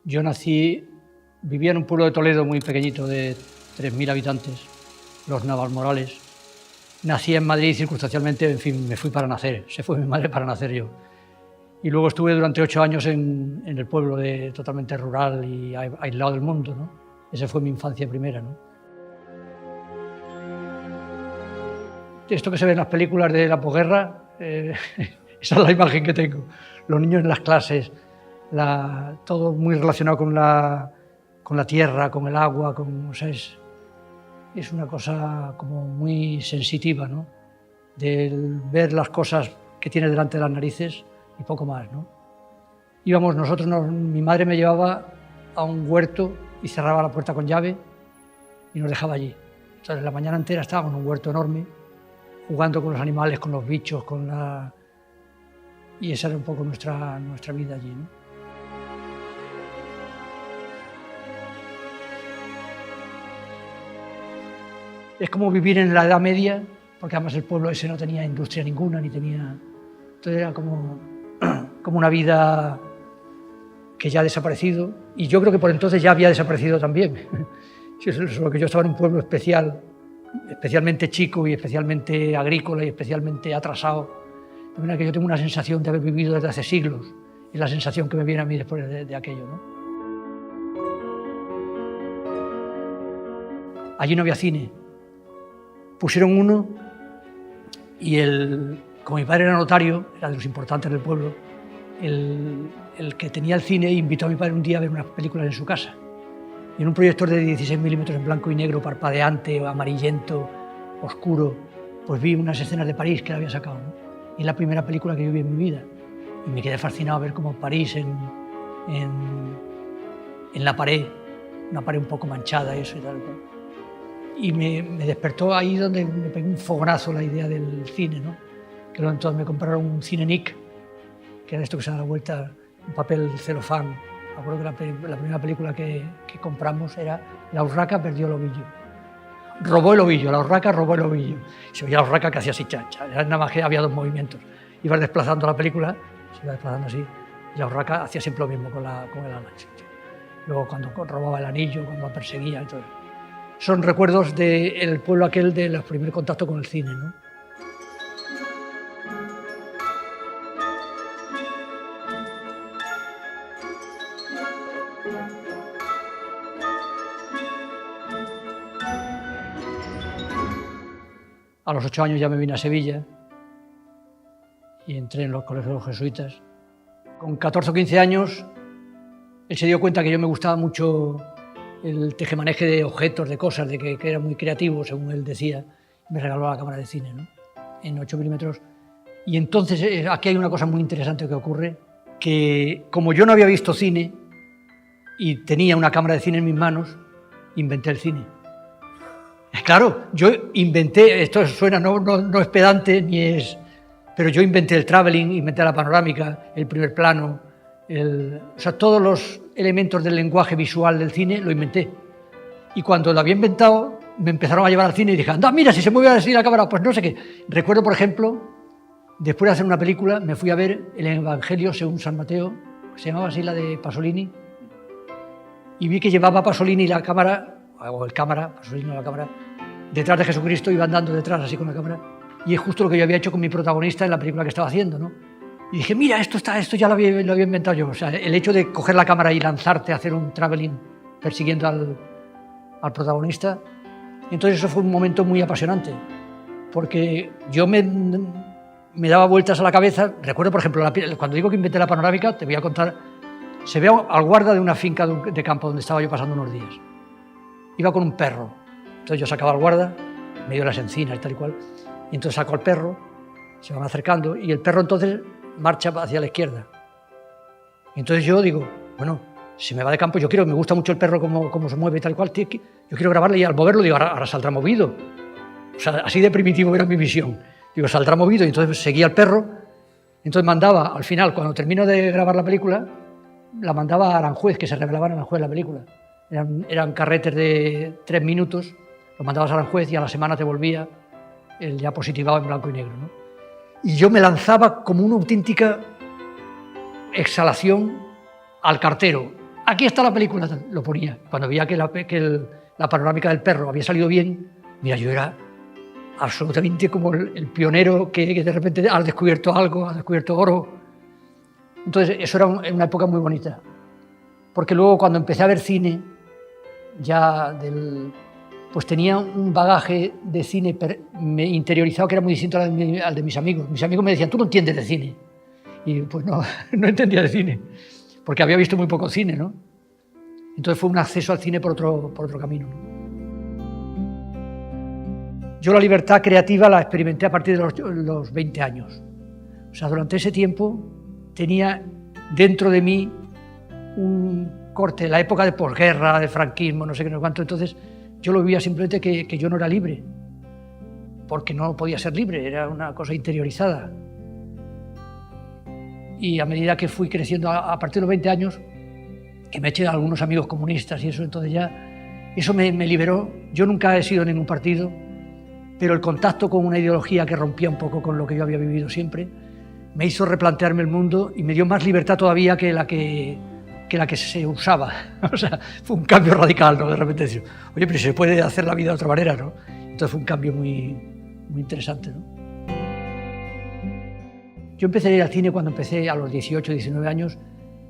Yo vivía en un pueblo de Toledo muy pequeñito, de 3.000 habitantes, Los Navalmorales. Nací en Madrid circunstancialmente, en fin, me fui para nacer, se fue mi madre para nacer yo. Y luego estuve durante 8 años en el pueblo totalmente rural y aislado del mundo, ¿no? Esa fue mi infancia primera, ¿no? Esto que se ve en las películas de la posguerra, esa es la imagen que tengo. Los niños en las clases, todo muy relacionado con la tierra, con el agua, o sea, es una cosa como muy sensitiva, ¿no? De ver las cosas que tiene delante de las narices y poco más, ¿no? Mi madre me llevaba a un huerto y cerraba la puerta con llave y nos dejaba allí. Entonces la mañana entera estábamos en un huerto enorme, jugando con los animales, con los bichos, y esa era un poco nuestra vida allí, ¿no? Es como vivir en la Edad Media, porque además el pueblo ese no tenía industria ninguna, entonces era como una vida que ya ha desaparecido, y yo creo que por entonces ya había desaparecido también. Solo que yo estaba en un pueblo especialmente chico y especialmente agrícola y especialmente atrasado. De manera que yo tengo una sensación de haber vivido desde hace siglos, es la sensación que me viene a mí después de aquello, ¿no? Allí no había cine. Pusieron uno y como mi padre era notario, era de los importantes del pueblo, el que tenía el cine invitó a mi padre un día a ver unas películas en su casa. Y en un proyector de 16 milímetros en blanco y negro, parpadeante, amarillento, oscuro, pues vi unas escenas de París que él había sacado, ¿no? Y es la primera película que yo vi en mi vida. Y me quedé fascinado a ver cómo París en la pared, una pared un poco manchada, eso y tal. Y me despertó ahí donde me pegó un fogonazo la idea del cine, ¿no? Que luego entonces me compraron un Cine Nick, que era esto que se da la vuelta, un papel celofán. Me acuerdo que la primera película que compramos era La urraca perdió el ovillo. Robó el ovillo, la urraca robó el ovillo. Y se oía la urraca que hacía así, chancha. Nada más que había 2 movimientos. Ibas desplazando la película, se iba desplazando así, y la urraca hacía siempre lo mismo con el ala. Luego cuando robaba el anillo, cuando la perseguía, entonces. Son recuerdos del pueblo aquel de los primeros contactos con el cine, ¿no? A los 8 años ya me vine a Sevilla y entré en los colegios jesuitas. Con 14 o 15 años, él se dio cuenta que yo me gustaba mucho el tejemaneje de objetos, de cosas, de que era muy creativo, según él decía. Me regaló la cámara de cine, ¿no? En 8 milímetros. Y entonces aquí hay una cosa muy interesante que ocurre, que como yo no había visto cine y tenía una cámara de cine en mis manos, inventé el cine. Claro, yo inventé, esto suena, no es pedante, pero yo inventé el travelling, inventé la panorámica, el primer plano, o sea, todos los elementos del lenguaje visual del cine lo inventé. Y cuando lo había inventado, me empezaron a llevar al cine y dije, anda, mira, si se mueve así la cámara, pues no sé qué. Recuerdo, por ejemplo, después de hacer una película, me fui a ver el Evangelio según San Mateo, se llamaba así la de Pasolini, y vi que llevaba Pasolini la cámara, Pasolini la cámara, detrás de Jesucristo, iba andando detrás así con la cámara, y es justo lo que yo había hecho con mi protagonista en la película que estaba haciendo, ¿no? Y dije, mira, esto ya lo había inventado yo. O sea, el hecho de coger la cámara y lanzarte a hacer un travelling persiguiendo al protagonista. Entonces eso fue un momento muy apasionante, porque yo me daba vueltas a la cabeza. Recuerdo, por ejemplo, cuando digo que inventé la panorámica, te voy a contar, se ve al guarda de una finca de campo donde estaba yo pasando unos días. Iba con un perro. Entonces yo sacaba al guarda, en medio de las encinas y tal y cual, y entonces saco al perro, se van acercando, y el perro entonces marcha hacia la izquierda. Y entonces yo digo, bueno, se me va de campo, me gusta mucho el perro, cómo se mueve, tal cual, yo quiero grabarle y al moverlo digo, ahora saldrá movido. O sea, así de primitivo era mi visión. Digo, saldrá movido, y entonces seguía al perro, entonces mandaba, al final, cuando termino de grabar la película, la mandaba a Aranjuez, que se revelaba en Aranjuez la película. Eran carretes de 3 minutos, lo mandabas a Aranjuez y a la semana te volvía el ya positivado en blanco y negro, ¿no? Y yo me lanzaba como una auténtica exhalación al cartero. Aquí está la película, lo ponía. Cuando veía que la panorámica del perro había salido bien, mira, yo era absolutamente como el pionero que de repente ha descubierto algo, ha descubierto oro. Entonces, eso era una época muy bonita. Porque luego, cuando empecé a ver cine, pues tenía un bagaje de cine interiorizado que era muy distinto al de mis amigos. Mis amigos me decían, tú no entiendes de cine. Y pues no entendía de cine, porque había visto muy poco cine, ¿no? Entonces fue un acceso al cine por otro camino, ¿no? Yo la libertad creativa la experimenté a partir de los 20 años. O sea, durante ese tiempo tenía dentro de mí un corte, la época de posguerra, de franquismo, no sé qué, no sé cuánto. Entonces yo lo vivía simplemente que yo no era libre, porque no podía ser libre, era una cosa interiorizada. Y a medida que fui creciendo, a partir de los 20 años, que me eché a algunos amigos comunistas y eso, entonces ya eso me liberó. Yo nunca he sido en ningún partido, pero el contacto con una ideología que rompía un poco con lo que yo había vivido siempre me hizo replantearme el mundo y me dio más libertad todavía que la que se usaba. O sea, fue un cambio radical, ¿no? De repente decir, oye, pero se puede hacer la vida de otra manera, ¿no? Entonces fue un cambio muy interesante, ¿no? Yo empecé a ir al cine cuando empecé a los 18, 19 años,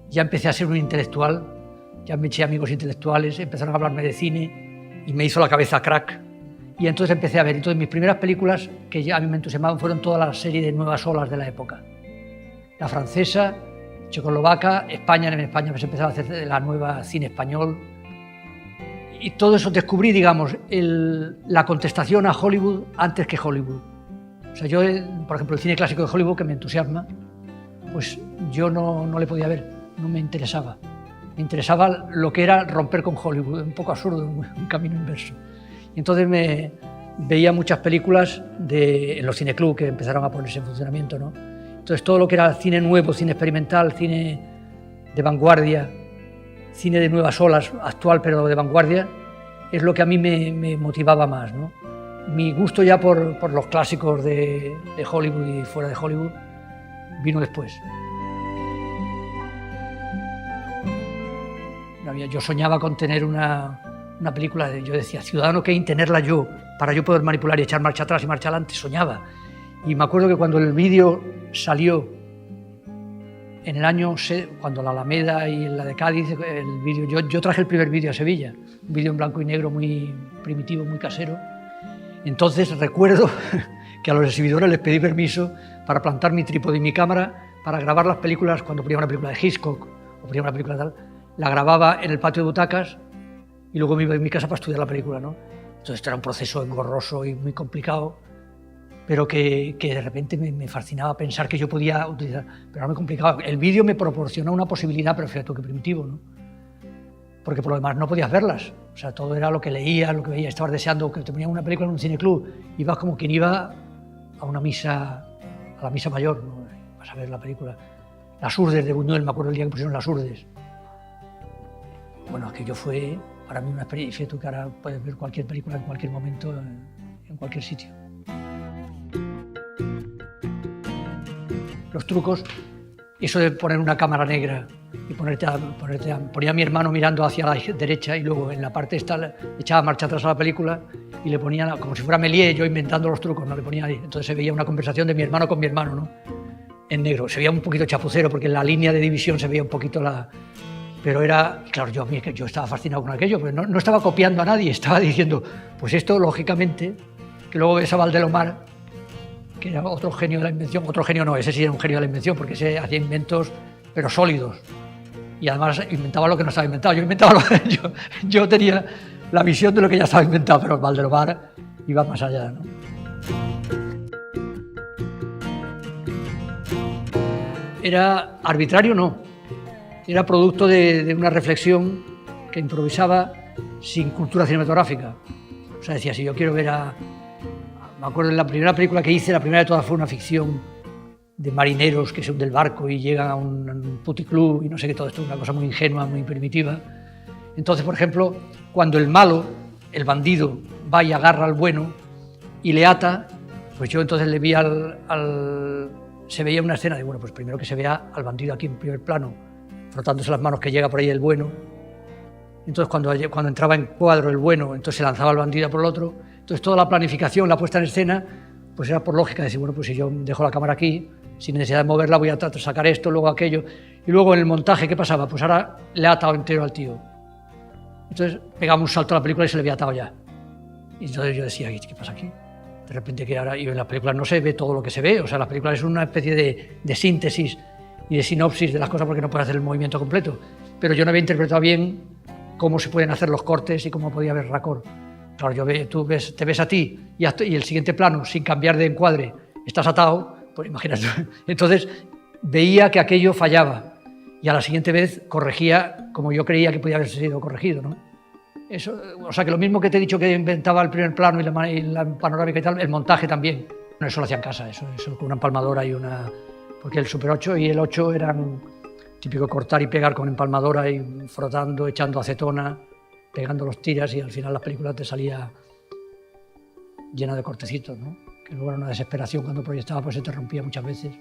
ya empecé a ser un intelectual, ya me eché amigos intelectuales, empezaron a hablarme de cine y me hizo la cabeza crack. Y entonces empecé a ver. Entonces mis primeras películas que ya a mí me entusiasmaban fueron toda la serie de nuevas olas de la época. La francesa, checoslovaca, España, en España se empezaba a hacer la nueva cine español. Y todo eso descubrí, digamos, la contestación a Hollywood antes que Hollywood. O sea, yo, por ejemplo, el cine clásico de Hollywood, que me entusiasma, pues yo no le podía ver, no me interesaba. Me interesaba lo que era romper con Hollywood, un poco absurdo, un camino inverso. Y entonces me veía muchas películas en los cineclubs que empezaron a ponerse en funcionamiento, ¿no? Entonces todo lo que era cine nuevo, cine experimental, cine de vanguardia, cine de nuevas olas, actual pero de vanguardia, es lo que a mí me motivaba más, ¿no? Mi gusto ya por los clásicos de Hollywood y fuera de Hollywood vino después. Yo soñaba con tener una película, yo decía, Ciudadano Kane, tenerla yo, para yo poder manipular y echar marcha atrás y marcha adelante, soñaba. Y me acuerdo que cuando el vídeo salió, en el año, cuando la Alameda y la de Cádiz, el vídeo, yo traje el primer vídeo a Sevilla, un vídeo en blanco y negro muy primitivo, muy casero. Entonces recuerdo que a los exhibidores les pedí permiso para plantar mi trípode y mi cámara para grabar las películas. Cuando ponía una película de Hitchcock o ponía una película tal, la grababa en el patio de butacas y luego me iba a mi casa para estudiar la película, ¿no? Entonces esto era un proceso engorroso y muy complicado, pero que de repente me fascinaba pensar que yo podía utilizar, pero era muy complicado. El vídeo me proporcionó una posibilidad, pero fíjate, que primitivo, ¿no? Porque por lo demás no podías verlas, o sea, todo era lo que leías, lo que veías, estabas deseando que te ponían una película en un cineclub, ibas como quien iba a una misa, a la misa mayor, ¿no? Vas a ver la película. Las Urdes de Buñuel, me acuerdo el día que pusieron Las Urdes. Bueno, aquello fue para mí una experiencia, tú que ahora puedes ver cualquier película en cualquier momento, en cualquier sitio. Los trucos, eso de poner una cámara negra y ponía a mi hermano mirando hacia la derecha y luego en la parte esta le echaba marcha atrás a la película y le ponía, como si fuera Méliès, yo inventando los trucos, no le ponía ahí. Entonces se veía una conversación de mi hermano con mi hermano, ¿no? En negro. Se veía un poquito chapucero porque en la línea de división se veía un poquito la... Pero era, claro, yo estaba fascinado con aquello, pero no estaba copiando a nadie, estaba diciendo, pues esto, lógicamente, que luego ves a Valdelomar, que era otro genio de la invención, otro genio no, ese sí era un genio de la invención, porque ese hacía inventos, pero sólidos, y además inventaba lo que no estaba inventado, yo tenía la visión de lo que ya estaba inventado, pero Valdelomar iba más allá, ¿no? Era arbitrario, no. era producto de una reflexión que improvisaba sin cultura cinematográfica. O sea, decía, si yo quiero ver me acuerdo en la primera película que hice, la primera de todas fue una ficción de marineros que se hunden del barco y llegan a un puticlub y no sé qué, todo esto, una cosa muy ingenua, muy primitiva. Entonces, por ejemplo, cuando el malo, el bandido, va y agarra al bueno y le ata, pues yo entonces le vi se veía una escena de, bueno, pues primero que se vea al bandido aquí en primer plano, frotándose las manos, que llega por ahí el bueno. Entonces cuando entraba en cuadro el bueno, entonces se lanzaba el bandido por el otro. Entonces toda la planificación, la puesta en escena, pues era por lógica, decir, bueno, pues si yo dejo la cámara aquí, sin necesidad de moverla, voy a sacar esto, luego aquello. Y luego en el montaje, ¿qué pasaba? Pues ahora le ha atado entero al tío. Entonces pegaba un salto a la película y se le había atado ya. Y entonces yo decía, ¿qué pasa aquí? De repente que ahora, y en la película no se ve todo lo que se ve, o sea, la película es una especie de síntesis y de sinopsis de las cosas porque no puede hacer el movimiento completo. Pero yo no había interpretado bien cómo se pueden hacer los cortes y cómo podía haber raccord. Claro, tú te ves a ti y el siguiente plano, sin cambiar de encuadre, estás atado, pues imagínate. Entonces veía que aquello fallaba y a la siguiente vez corregía como yo creía que podía haber sido corregido, ¿no? Eso, o sea, que lo mismo que te he dicho que inventaba el primer plano y la panorámica y tal, el montaje también. Eso lo hacía en casa, eso con una empalmadora y una... Porque el Super 8 y el 8 eran típico cortar y pegar con empalmadora y frotando, echando acetona, pegando los tiras y al final la película te salía llena de cortecitos, ¿no? Que luego era una desesperación cuando proyectaba, pues se te rompía muchas veces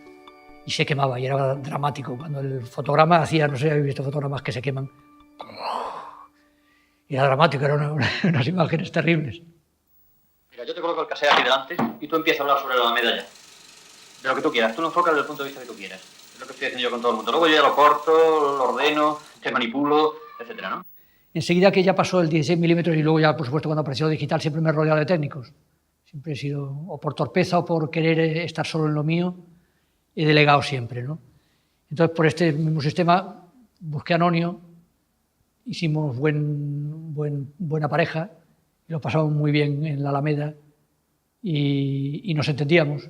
y se quemaba y era dramático. Cuando el fotograma hacía, no sé si habéis visto fotogramas que se queman, y era dramático, eran unas imágenes terribles. Mira, yo te coloco el cassette aquí delante y tú empiezas a hablar sobre la Alameda ya. De lo que tú quieras, tú lo enfocas desde el punto de vista que tú quieras. Es lo que estoy haciendo yo con todo el mundo. Luego yo ya lo corto, lo ordeno, te manipulo, etcétera, ¿no? Enseguida que ya pasó el 16 milímetros y luego ya, por supuesto, cuando apareció digital, siempre me he rodeado de técnicos. Siempre he sido, o por torpeza o por querer estar solo en lo mío, he delegado siempre, ¿no? Entonces, por este mismo sistema, busqué a Nonio, hicimos buena pareja, lo pasamos muy bien en la Alameda y nos entendíamos.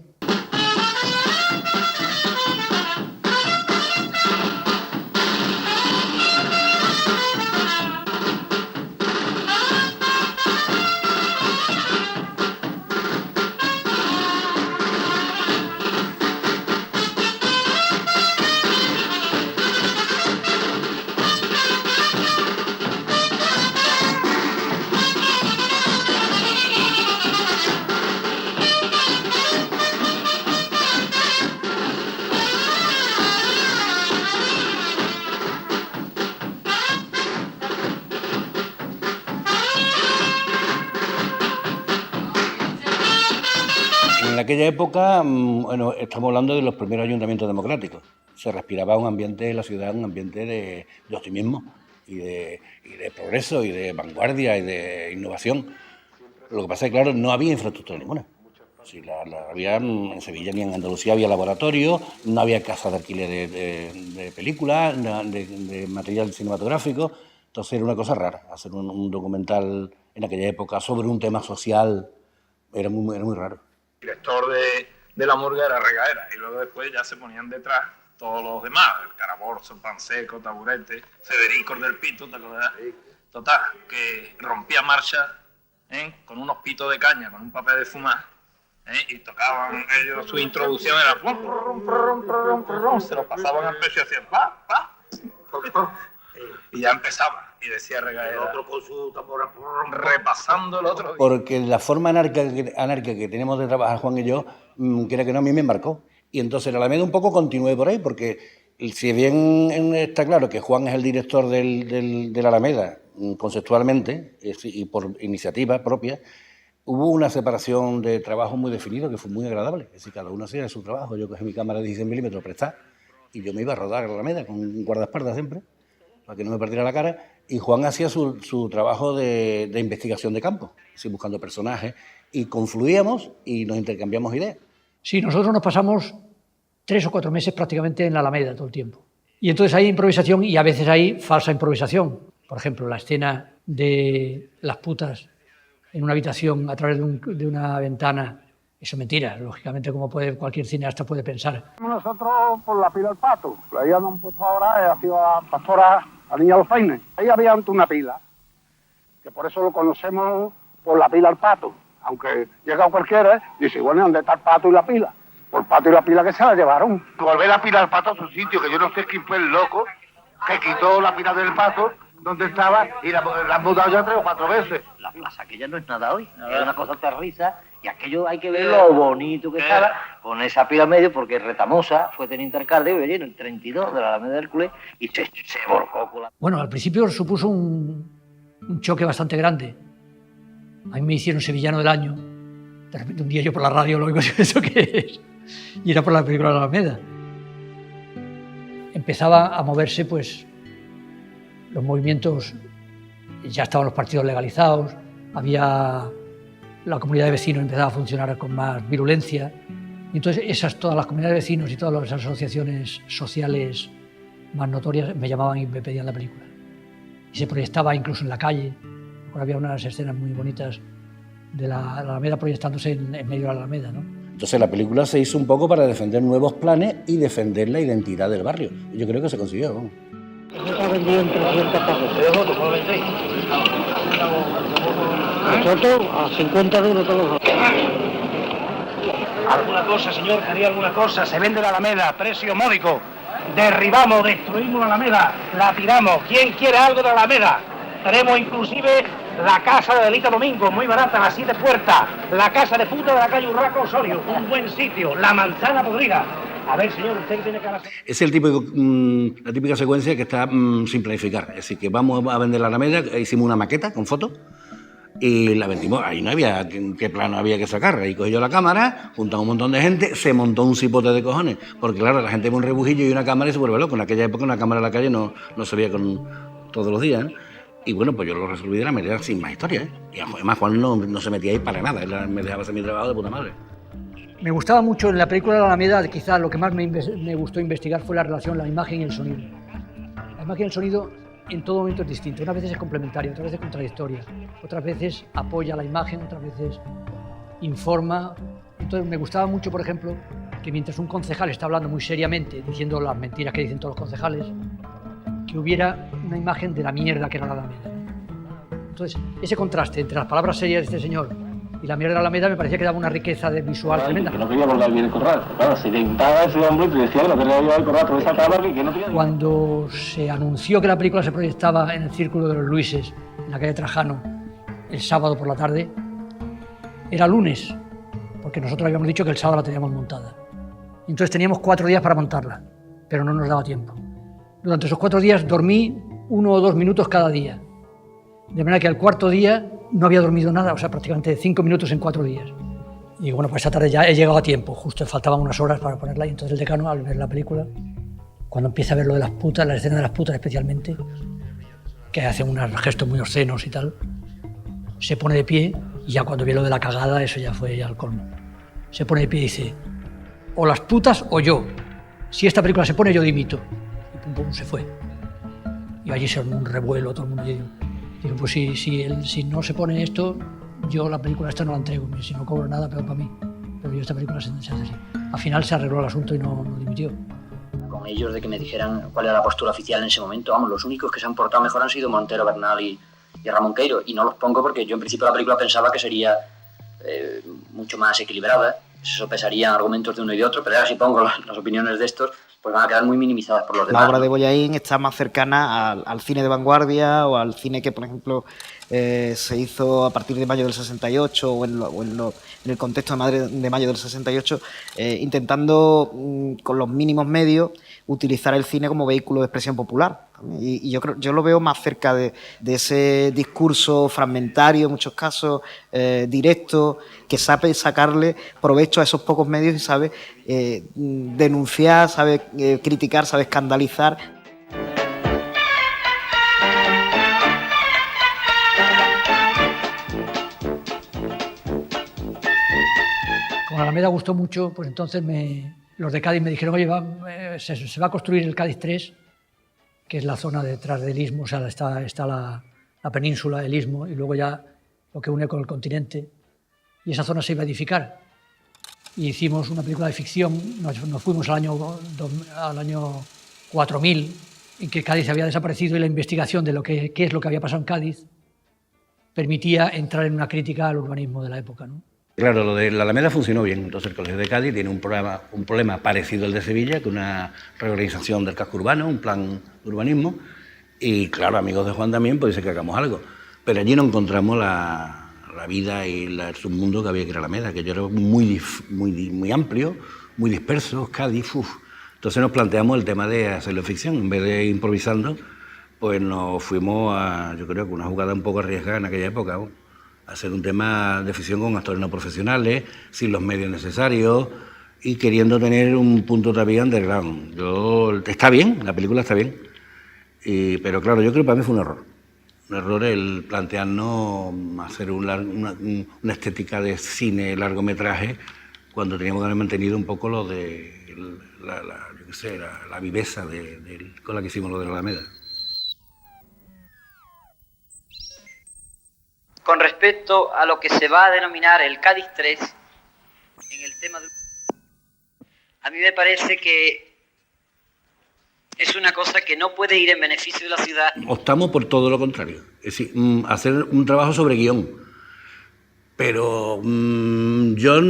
En aquella época, bueno, estamos hablando de los primeros ayuntamientos democráticos. Se respiraba un ambiente en la ciudad, un ambiente de optimismo y de progreso y de vanguardia y de innovación. Lo que pasa es que, claro, no había infraestructura ninguna. Sí, había, en Sevilla ni en Andalucía había laboratorios, no había casas de alquiler de películas, de material cinematográfico. Entonces era una cosa rara. Hacer un documental en aquella época sobre un tema social era muy raro. El director de la murga era Regaera y luego después ya se ponían detrás todos los demás, el Caraborzo, Panseco, Taburete, Federico del Pito, ¿te acuerdas? Total, que rompía marcha con unos pitos de caña, con un papel de fumar, y tocaban ellos, su introducción era se lo pasaban al pecho y hacían y ya empezaba. Y decía Regaera, el otro con su tambora, repasando el otro. Porque la forma anárquica que tenemos de trabajar Juan y yo, creo que no, a mí me embarcó. Y entonces la Alameda un poco continué por ahí, porque si bien está claro que Juan es el director de la Alameda, conceptualmente y por iniciativa propia, hubo una separación de trabajo muy definida que fue muy agradable. Es decir, cada uno hacía su trabajo. Yo cogí mi cámara de 16 milímetros prestada y yo me iba a rodar a la Alameda con un guardaespaldas siempre, para que no me perdiera la cara, y Juan hacía su trabajo de investigación de campo, así buscando personajes, y confluíamos y nos intercambiamos ideas. Sí, nosotros nos pasamos 3 o 4 meses prácticamente en la Alameda todo el tiempo. Y entonces hay improvisación y a veces hay falsa improvisación. Por ejemplo, la escena de las putas en una habitación a través de una ventana Eso es mentira, lógicamente, como cualquier cineasta puede pensar. Nosotros por la pila del Pato, ahí han puesto ahora, ha sido a Pastora, a Niña de los Peines. Ahí había antes una pila, que por eso lo conocemos por la pila del Pato. Aunque llega cualquiera, dice, bueno, ¿dónde está el Pato y la pila? Por el Pato y la pila que se la llevaron. Volver la pila del Pato a su sitio, que yo no sé quién fue el loco que quitó la pila del Pato donde estaba y la han mudado ya 3 o 4 veces. La plaza aquella no es nada hoy, es una cosa terriza, y aquello hay que ver lo bonito que estaba, con esa pila medio, porque Retamosa fue teniente alcalde en el 32 de la Alameda del Culé, y se volcó con la... Bueno, al principio supuso un choque bastante grande. A mí me hicieron sevillano del año. De repente un día yo por la radio lo oigo, ¿eso qué es? Y era por la película de la Alameda. Empezaba a moverse, pues, los movimientos, ya estaban los partidos legalizados, había la comunidad de vecinos empezaba a funcionar con más virulencia, y entonces todas las comunidades de vecinos y todas las asociaciones sociales más notorias me llamaban y me pedían la película. Y se proyectaba incluso en la calle, había unas escenas muy bonitas de la Alameda proyectándose en medio de la Alameda, ¿no? Entonces la película se hizo un poco para defender nuevos planes y defender la identidad del barrio. Y yo creo que se consiguió, ¿no? Está vendido en 300 pesos. Nosotros a 50 euros todos los... ¿Alguna cosa, señor? ¿Quería alguna cosa? Se vende la Alameda, precio módico. Derribamos, destruimos la Alameda, la tiramos. ¿Quién quiere algo de la Alameda? Tenemos inclusive la casa de Delita Domingo, muy barata, las 7 puertas. La casa de puta de la calle Urraca Osorio, un buen sitio. La manzana podrida. A ver, señor, usted que tiene que hacer... Es la típica secuencia que está sin planificar. Es decir, que vamos a vender la Alameda, hicimos una maqueta con fotos y la vendimos. Ahí no había qué plano había que sacar. Ahí cogí yo la cámara, juntamos un montón de gente, se montó un cipote de cojones. Porque claro, la gente ve un rebujillo y una cámara y se vuelve loco. En aquella época una cámara en la calle no se veía todos los días, ¿eh? Y bueno, pues yo lo resolví de la manera sin más historia, ¿eh? Y además Juan no se metía ahí para nada. Él me dejaba hacer mi trabajo de puta madre. Me gustaba mucho en la película de la Alameda, quizás lo que más me gustó investigar fue la relación, la imagen y el sonido. La imagen y el sonido en todo momento es distinto. Unas veces es complementario, otras veces es contradictoria, otras veces apoya la imagen, otras veces informa. Entonces me gustaba mucho, por ejemplo, que mientras un concejal está hablando muy seriamente, diciendo las mentiras que dicen todos los concejales, que hubiera una imagen de la mierda que era la Alameda. Entonces, ese contraste entre las palabras serias de este señor y la mierda de la Alameda me parecía que daba una riqueza visual tremenda. Que no quería abordar bien el corral. Claro, se intentaba ese hombre y te decía que no quería llevar el corral por esa cámara que no tenía... Cuando se anunció que la película se proyectaba en el Círculo de los Luises, en la calle Trajano, el sábado por la tarde, era lunes, porque nosotros habíamos dicho que el sábado la teníamos montada. Entonces teníamos 4 días para montarla, pero no nos daba tiempo. Durante esos 4 días dormí 1 o 2 minutos cada día. De manera que al cuarto día no había dormido nada, o sea, prácticamente 5 minutos en 4 días. Y bueno, pues esta tarde ya he llegado a tiempo, justo faltaban unas horas para ponerla. Y entonces el decano, al ver la película, cuando empieza a ver lo de las putas, la escena de las putas especialmente, que hacen unos gestos muy obscenos y tal, se pone de pie y ya cuando ve lo de la cagada, eso ya fue ya al colmo. Se pone de pie y dice, o las putas o yo. Si esta película se pone, yo dimito. Y pum, pum, se fue. Y allí se armó un revuelo, todo el mundo. Digo, pues si no se pone esto, yo la película esta no la entrego. Si no cobro nada, peor para mí. Pero yo esta película se hace así. Al final se arregló el asunto y no dimitió. Con ellos de que me dijeran cuál era la postura oficial en ese momento, vamos, los únicos que se han portado mejor han sido Montero, Bernal y Ramón Queiro. Y no los pongo porque yo en principio la película pensaba que sería mucho más equilibrada. Se sopesarían argumentos de uno y de otro, pero ahora si pongo las opiniones de estos, pues van a quedar muy minimizadas por los demás. La obra de Bollaín está más cercana al cine de vanguardia o al cine que, por ejemplo, se hizo a partir de mayo del 68 o en el contexto de mayo del 68, intentando con los mínimos medios utilizar el cine como vehículo de expresión popular. Y yo lo veo más cerca de ese discurso fragmentario, en muchos casos, directo, que sabe sacarle provecho a esos pocos medios y sabe denunciar, sabe criticar, sabe escandalizar. Como a Alameda gustó mucho, pues entonces los de Cádiz me dijeron, oye, se va a construir el Cádiz 3, que es la zona detrás del istmo, o sea, está la península, el istmo, y luego ya lo que une con el continente, y esa zona se iba a edificar. y hicimos una película de ficción. Nos fuimos al año 4000, en que Cádiz había desaparecido, y la investigación de qué es lo que había pasado en Cádiz permitía entrar en una crítica al urbanismo de la época, ¿no? Claro, lo de la Alameda funcionó bien. Entonces el Colegio de Cádiz tiene un problema parecido al de Sevilla, que una reorganización del casco urbano, un plan de urbanismo. Y claro, amigos de Juan también, pues dice que hagamos algo. Pero allí no encontramos la vida y el submundo que había que ir a Alameda, que yo era muy amplio, muy disperso, Cádiz, uf. Entonces nos planteamos el tema de hacerlo ficción. En vez de improvisando, pues nos fuimos a, yo creo que una jugada un poco arriesgada en aquella época, ¿no? Hacer un tema de ficción con actores no profesionales, sin los medios necesarios y queriendo tener un punto todavía underground. Está bien, la película está bien, pero claro, yo creo que para mí fue un error. Un error el plantearnos hacer una estética de cine largometraje cuando teníamos que haber mantenido un poco lo de la viveza con la que hicimos lo de la Alameda. Con respecto a lo que se va a denominar el Cádiz 3, en el tema de... A mí me parece que es una cosa que no puede ir en beneficio de la ciudad. Optamos por todo lo contrario, es decir, hacer un trabajo sobre guión. Pero yo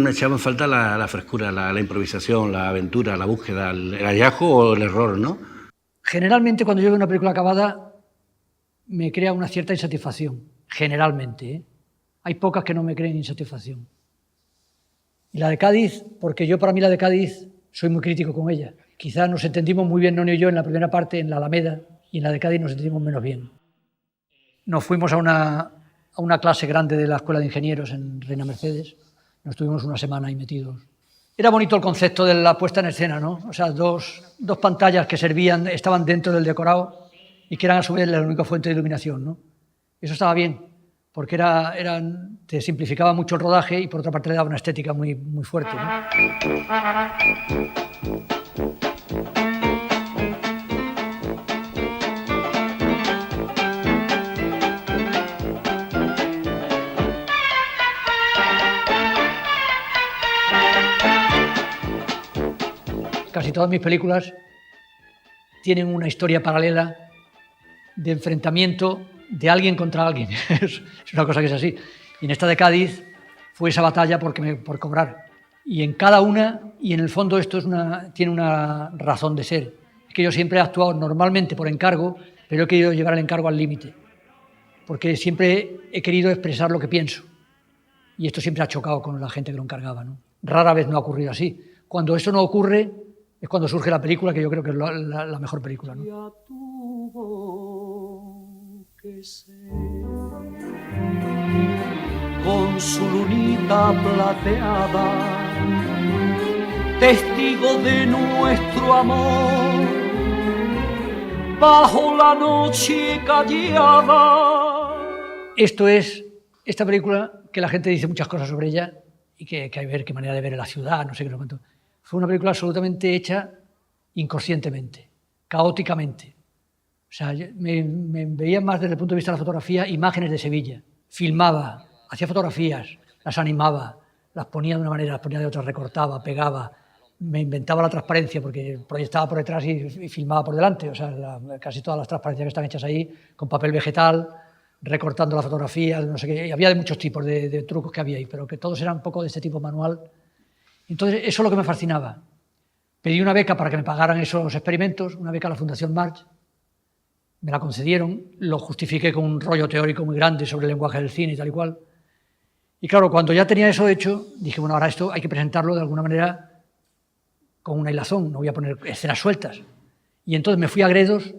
echaba en falta la frescura, la improvisación, la aventura, la búsqueda, el hallazgo o el error, ¿no? Generalmente cuando yo veo una película acabada me crea una cierta insatisfacción. Generalmente, ¿eh? Hay pocas que no me creen insatisfacción. Y la de Cádiz, porque yo para mí la de Cádiz soy muy crítico con ella. Quizás nos entendimos muy bien, Nonio y yo, en la primera parte, en la Alameda, y en la de Cádiz nos entendimos menos bien. Nos fuimos a una clase grande de la Escuela de Ingenieros en Reina Mercedes, nos estuvimos una semana ahí metidos. Era bonito el concepto de la puesta en escena, ¿no? O sea, dos pantallas que estaban dentro del decorado y que eran a su vez la única fuente de iluminación, ¿no? Eso estaba bien, porque te simplificaba mucho el rodaje y por otra parte le daba una estética muy, muy fuerte, ¿no? Casi todas mis películas tienen una historia paralela de enfrentamiento de alguien contra alguien. Es una cosa que es así. Y en esta de Cádiz fue esa batalla por cobrar. Y en cada una, y en el fondo esto tiene una razón de ser. Es que yo siempre he actuado normalmente por encargo, pero he querido llevar el encargo al límite. Porque siempre he querido expresar lo que pienso. Y esto siempre ha chocado con la gente que lo encargaba, ¿no? Rara vez no ha ocurrido así. Cuando eso no ocurre, es cuando surge la película, que yo creo que es la mejor película, ¿no? Con su lunita plateada, testigo de nuestro amor, bajo la noche callada. Esta película, que la gente dice muchas cosas sobre ella y que hay que ver qué manera de ver la ciudad, no sé qué lo cuento. Fue una película absolutamente hecha inconscientemente, caóticamente. O sea, me veía más desde el punto de vista de la fotografía imágenes de Sevilla. Filmaba, hacía fotografías, las animaba, las ponía de una manera, las ponía de otra, recortaba, pegaba, me inventaba la transparencia porque proyectaba por detrás y filmaba por delante. O sea, casi todas las transparencias que están hechas ahí con papel vegetal, recortando la fotografía, no sé qué. Y había de muchos tipos de trucos que había ahí, pero que todos eran un poco de este tipo manual. Entonces, eso es lo que me fascinaba. Pedí una beca para que me pagaran esos experimentos, una beca a la Fundación March. Me la concedieron, lo justifiqué con un rollo teórico muy grande sobre el lenguaje del cine y tal y cual. Y claro, cuando ya tenía eso hecho, dije, bueno, ahora esto hay que presentarlo de alguna manera con una hilazón, no voy a poner escenas sueltas. Y entonces me fui a Gredos,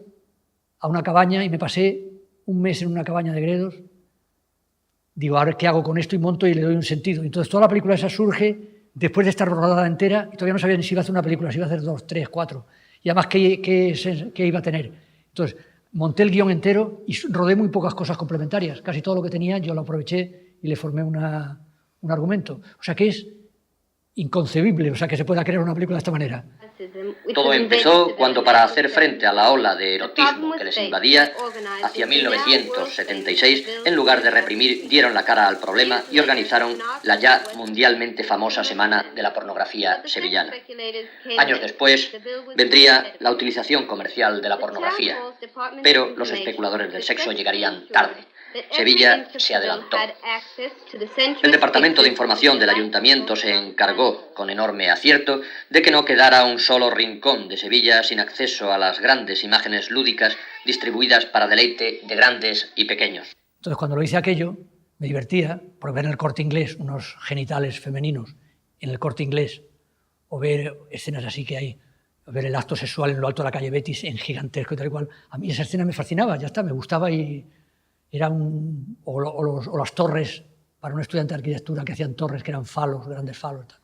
a una cabaña, y me pasé un mes en una cabaña de Gredos. Digo, a ver qué hago con esto, y monto y le doy un sentido. Entonces toda la película esa surge después de estar rodada entera, y todavía no sabía ni si iba a hacer una película, si iba a hacer 2, 3, 4, y además qué iba a tener. Entonces, monté el guión entero y rodé muy pocas cosas complementarias. Casi todo lo que tenía yo lo aproveché y le formé un argumento. O sea que es inconcebible, o sea, que se pueda crear una película de esta manera. Todo empezó cuando, para hacer frente a la ola de erotismo que les invadía, hacia 1976, en lugar de reprimir, dieron la cara al problema y organizaron la ya mundialmente famosa Semana de la Pornografía Sevillana. Años después, vendría la utilización comercial de la pornografía, pero los especuladores del sexo llegarían tarde. Sevilla se adelantó. El Departamento de Información del Ayuntamiento se encargó, con enorme acierto, de que no quedara un solo rincón de Sevilla sin acceso a las grandes imágenes lúdicas distribuidas para deleite de grandes y pequeños. Entonces, cuando lo hice aquello, me divertía por ver en el Corte Inglés unos genitales femeninos en el Corte Inglés, o ver escenas así que hay, o ver el acto sexual en lo alto de la calle Betis en gigantesco y tal y cual. A mí esa escena me fascinaba, ya está, me gustaba y... Era o las torres, para un estudiante de arquitectura que hacían torres que eran falos, grandes falos. Tal.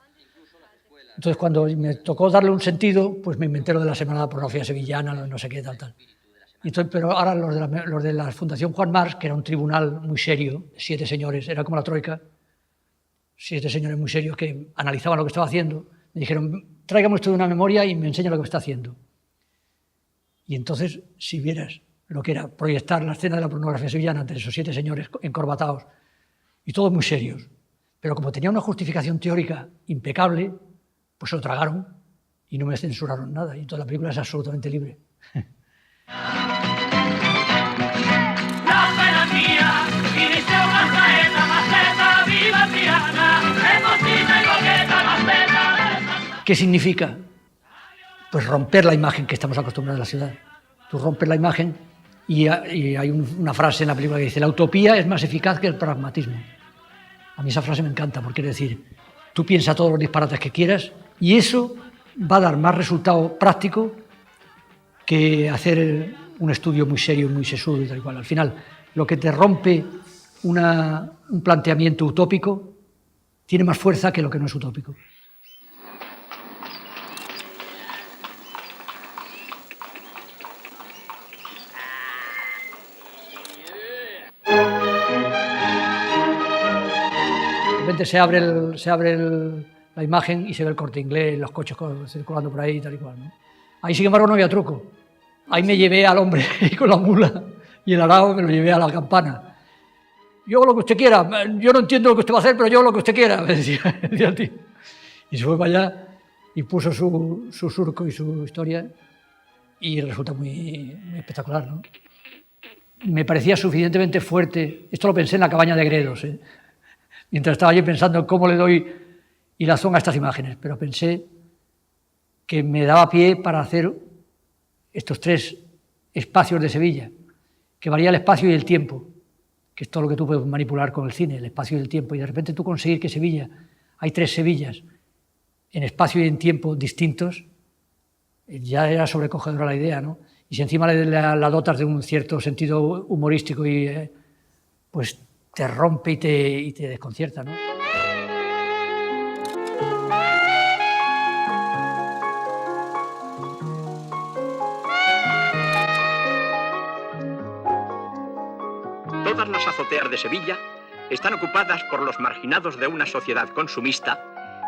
Entonces, cuando me tocó darle un sentido, pues me inventé lo de la Semana de la Pornografía Sevillana, no sé qué, tal. Entonces, pero ahora los de la Fundación Juan March, que era un tribunal muy serio, 7 señores, era como la Troika, 7 señores muy serios que analizaban lo que estaba haciendo, me dijeron, tráigame usted una memoria y me enseña lo que está haciendo. Y entonces, si vieras lo que era proyectar la escena de la pornografía sevillana ante esos 7 señores encorbatados y todos muy serios, pero como tenía una justificación teórica impecable, pues se lo tragaron y no me censuraron nada, y toda la película es absolutamente libre. ¿Qué significa? Pues romper la imagen que estamos acostumbrados a la ciudad. Tú rompes la imagen y hay una frase en la película que dice: la utopía es más eficaz que el pragmatismo. A mí esa frase me encanta, porque quiere decir, tú piensas todos los disparates que quieras y eso va a dar más resultado práctico que hacer un estudio muy serio, muy sesudo y tal cual. Al final, lo que te rompe un planteamiento utópico tiene más fuerza que lo que no es utópico. De repente se abre la imagen y se ve el Corte Inglés, los coches circulando por ahí y tal y cual, ¿no? Ahí, sin embargo, no había truco. Ahí me llevé al hombre con la mula y el arao me lo llevé a la campana. Yo hago lo que usted quiera, yo no entiendo lo que usted va a hacer, pero yo hago lo que usted quiera, me decía el tío. Y se fue para allá y puso su surco y su historia y resulta muy espectacular, ¿no? Me parecía suficientemente fuerte. Esto lo pensé en la cabaña de Gredos, ¿eh? Mientras estaba yo pensando en cómo le doy hilazón a estas imágenes, pero pensé que me daba pie para hacer estos 3 espacios de Sevilla, que varía el espacio y el tiempo, que es todo lo que tú puedes manipular con el cine, el espacio y el tiempo, y de repente tú conseguir que Sevilla, hay 3 Sevillas en espacio y en tiempo distintos, ya era sobrecogedora la idea, ¿no? Y si encima la dotas de un cierto sentido humorístico y pues te rompe y te desconcierta, ¿no? Todas las azoteas de Sevilla están ocupadas por los marginados de una sociedad consumista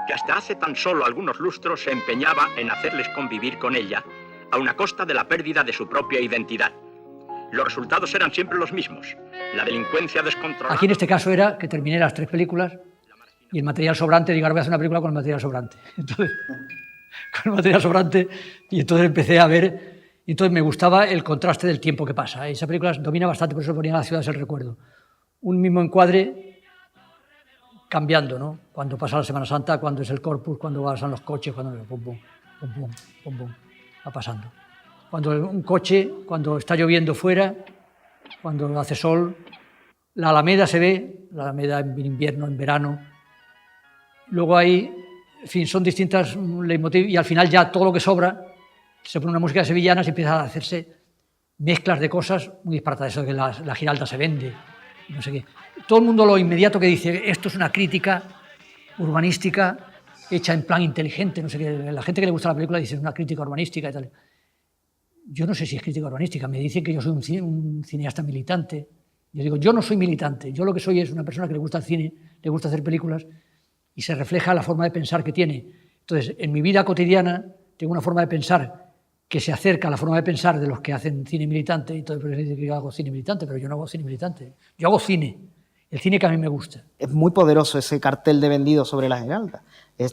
que hasta hace tan solo algunos lustros se empeñaba en hacerles convivir con ella, a una costa de la pérdida de su propia identidad. Los resultados eran siempre los mismos: la delincuencia descontrolada. Aquí en este caso era que terminé las 3 películas y el material sobrante, digo, ahora voy a hacer una película con el material sobrante. Entonces, con el material sobrante, y entonces empecé a ver, y entonces me gustaba el contraste del tiempo que pasa. Esa película domina bastante, por eso ponía las ciudades el recuerdo. Un mismo encuadre cambiando, ¿no? Cuando pasa la Semana Santa, cuando es el Corpus, cuando pasan los coches, cuando pum, pum, pum, pum, pum, pum, va pasando. Cuando un coche, cuando está lloviendo fuera, cuando hace sol, la Alameda se ve, la Alameda en invierno, en verano. Luego hay, en fin, son distintas leitmotiv y al final ya todo lo que sobra, se pone una música sevillana, se empieza a hacerse mezclas de cosas muy disparadas, eso de que la Giralda se vende, no sé qué. Todo el mundo lo inmediato que dice, esto es una crítica urbanística hecha en plan inteligente, no sé qué. La gente que le gusta la película dice, es una crítica urbanística y tal. Yo no sé si es crítica urbanística, me dicen que yo soy un cineasta militante. Yo digo, yo no soy militante, yo lo que soy es una persona que le gusta el cine, le gusta hacer películas y se refleja la forma de pensar que tiene. Entonces, en mi vida cotidiana tengo una forma de pensar que se acerca a la forma de pensar de los que hacen cine militante, y todo el mundo dice que yo hago cine militante, pero yo no hago cine militante, yo hago cine, el cine que a mí me gusta. Es muy poderoso ese cartel de vendido sobre la Giralda.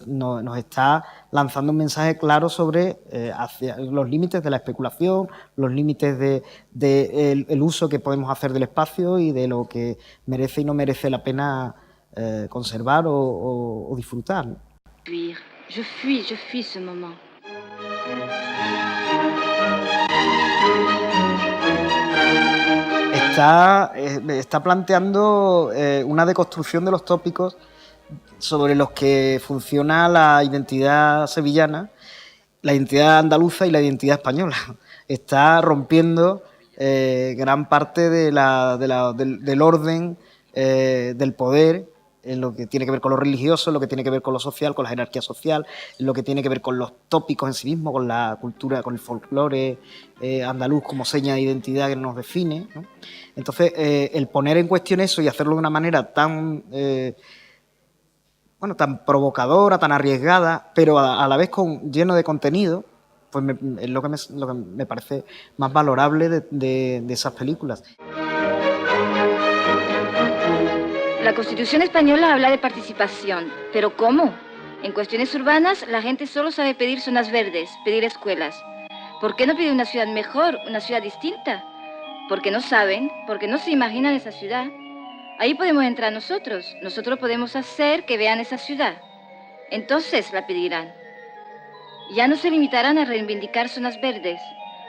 Nos está lanzando un mensaje claro sobre hacia los límites de la especulación, los límites el uso que podemos hacer del espacio y de lo que merece y no merece la pena conservar o disfrutar, ¿no? Je fuis ce moment. Está planteando una deconstrucción de los tópicos sobre los que funciona la identidad sevillana, la identidad andaluza y la identidad española. Está rompiendo gran parte del orden del poder, en lo que tiene que ver con lo religioso, en lo que tiene que ver con lo social, con la jerarquía social, en lo que tiene que ver con los tópicos en sí mismos, con la cultura, con el folclore andaluz como seña de identidad que nos define, ¿no? Entonces, el poner en cuestión eso y hacerlo de una manera tan tan provocadora, tan arriesgada, pero a la vez lleno de contenido, pues es lo que me parece más valorable de esas películas. La Constitución española habla de participación, pero ¿cómo? En cuestiones urbanas la gente solo sabe pedir zonas verdes, pedir escuelas. ¿Por qué no pide una ciudad mejor, una ciudad distinta? Porque no saben, porque no se imaginan esa ciudad. Ahí podemos entrar nosotros podemos hacer que vean esa ciudad. Entonces la pedirán. Ya no se limitarán a reivindicar zonas verdes.